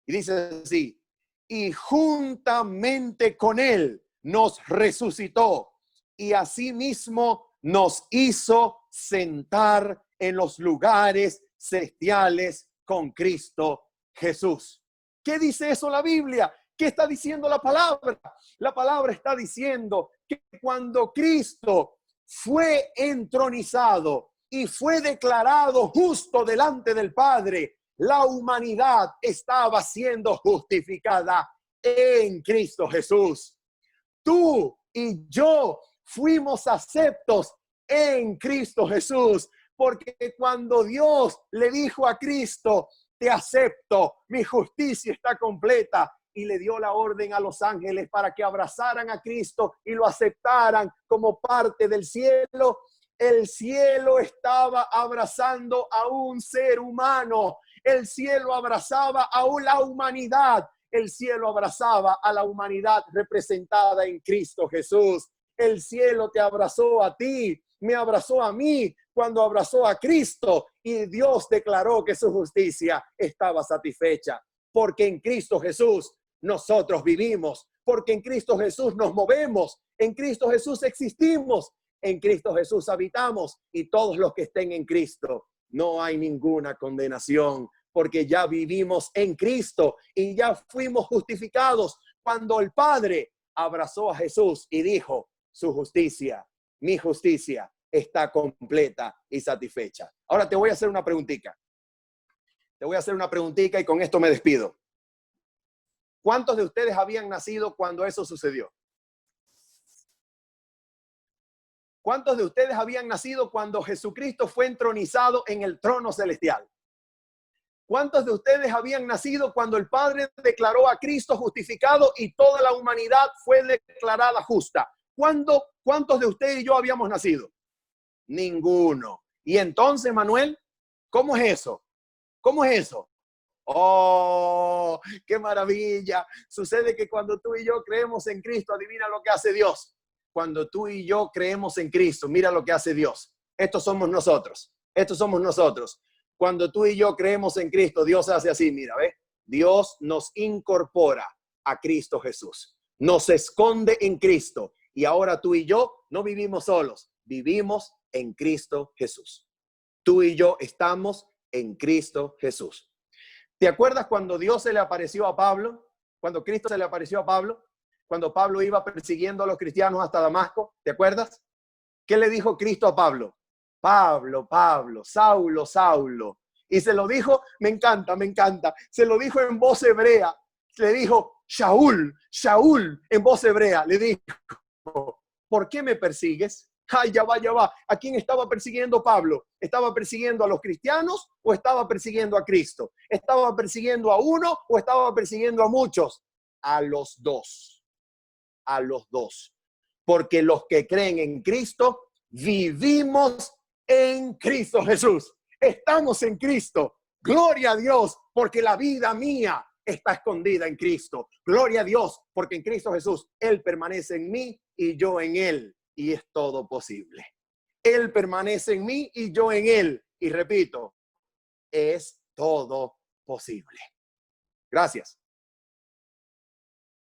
Y dice así: y juntamente con Él nos resucitó y asimismo nos hizo sentar en los lugares celestiales con Cristo Jesús. ¿Qué dice eso la Biblia? ¿Qué está diciendo la palabra? La palabra está diciendo que cuando Cristo fue entronizado y fue declarado justo delante del Padre, la humanidad estaba siendo justificada en Cristo Jesús. Tú y yo fuimos aceptos en Cristo Jesús, porque cuando Dios le dijo a Cristo: te acepto, mi justicia está completa, y le dio la orden a los ángeles para que abrazaran a Cristo y lo aceptaran como parte del cielo, el cielo estaba abrazando a un ser humano. El cielo abrazaba a la humanidad. El cielo abrazaba a la humanidad representada en Cristo Jesús. El cielo te abrazó a ti, me abrazó a mí cuando abrazó a Cristo, y Dios declaró que su justicia estaba satisfecha. Porque en Cristo Jesús nosotros vivimos, porque en Cristo Jesús nos movemos, en Cristo Jesús existimos, en Cristo Jesús habitamos, y todos los que estén en Cristo, no hay ninguna condenación, porque ya vivimos en Cristo y ya fuimos justificados cuando el Padre abrazó a Jesús y dijo: su justicia, mi justicia está completa y satisfecha. Ahora te voy a hacer una preguntita. Y con esto me despido. ¿Cuántos de ustedes habían nacido cuando eso sucedió? ¿Cuántos de ustedes habían nacido cuando Jesucristo fue entronizado en el trono celestial? ¿Cuántos de ustedes habían nacido cuando el Padre declaró a Cristo justificado y toda la humanidad fue declarada justa? ¿Cuántos de ustedes y yo habíamos nacido? Ninguno. Y entonces, Manuel, ¿cómo es eso? ¿Cómo es eso? ¡Oh, qué maravilla! Sucede que cuando tú y yo creemos en Cristo, adivina lo que hace Dios. Cuando tú y yo creemos en Cristo, mira lo que hace Dios. Estos somos nosotros. Estos somos nosotros. Cuando tú y yo creemos en Cristo, Dios hace así, mira, ¿ves? Dios nos incorpora a Cristo Jesús. Nos esconde en Cristo. Y ahora tú y yo no vivimos solos, vivimos en Cristo Jesús. Tú y yo estamos en Cristo Jesús. ¿Te acuerdas cuando Dios se le apareció a Pablo? Cuando Cristo se le apareció a Pablo, cuando Pablo iba persiguiendo a los cristianos hasta Damasco, ¿te acuerdas? ¿Qué le dijo Cristo a Pablo? Pablo, Pablo, Saulo, Saulo. Y se lo dijo, me encanta, se lo dijo en voz hebrea. Le dijo, Shaul, Shaul, en voz hebrea. Le dijo, ¿por qué me persigues? Ay, ya va, ya va. ¿A quién estaba persiguiendo Pablo? ¿Estaba persiguiendo a los cristianos o estaba persiguiendo a Cristo? ¿Estaba persiguiendo a uno o estaba persiguiendo a muchos? A los dos. A los dos. Porque los que creen en Cristo, vivimos en Cristo Jesús. Estamos en Cristo. Gloria a Dios, porque la vida mía está escondida en Cristo. Gloria a Dios, porque en Cristo Jesús, Él permanece en mí y yo en Él. Y es todo posible. Él permanece en mí y yo en Él. Y repito, es todo posible. Gracias.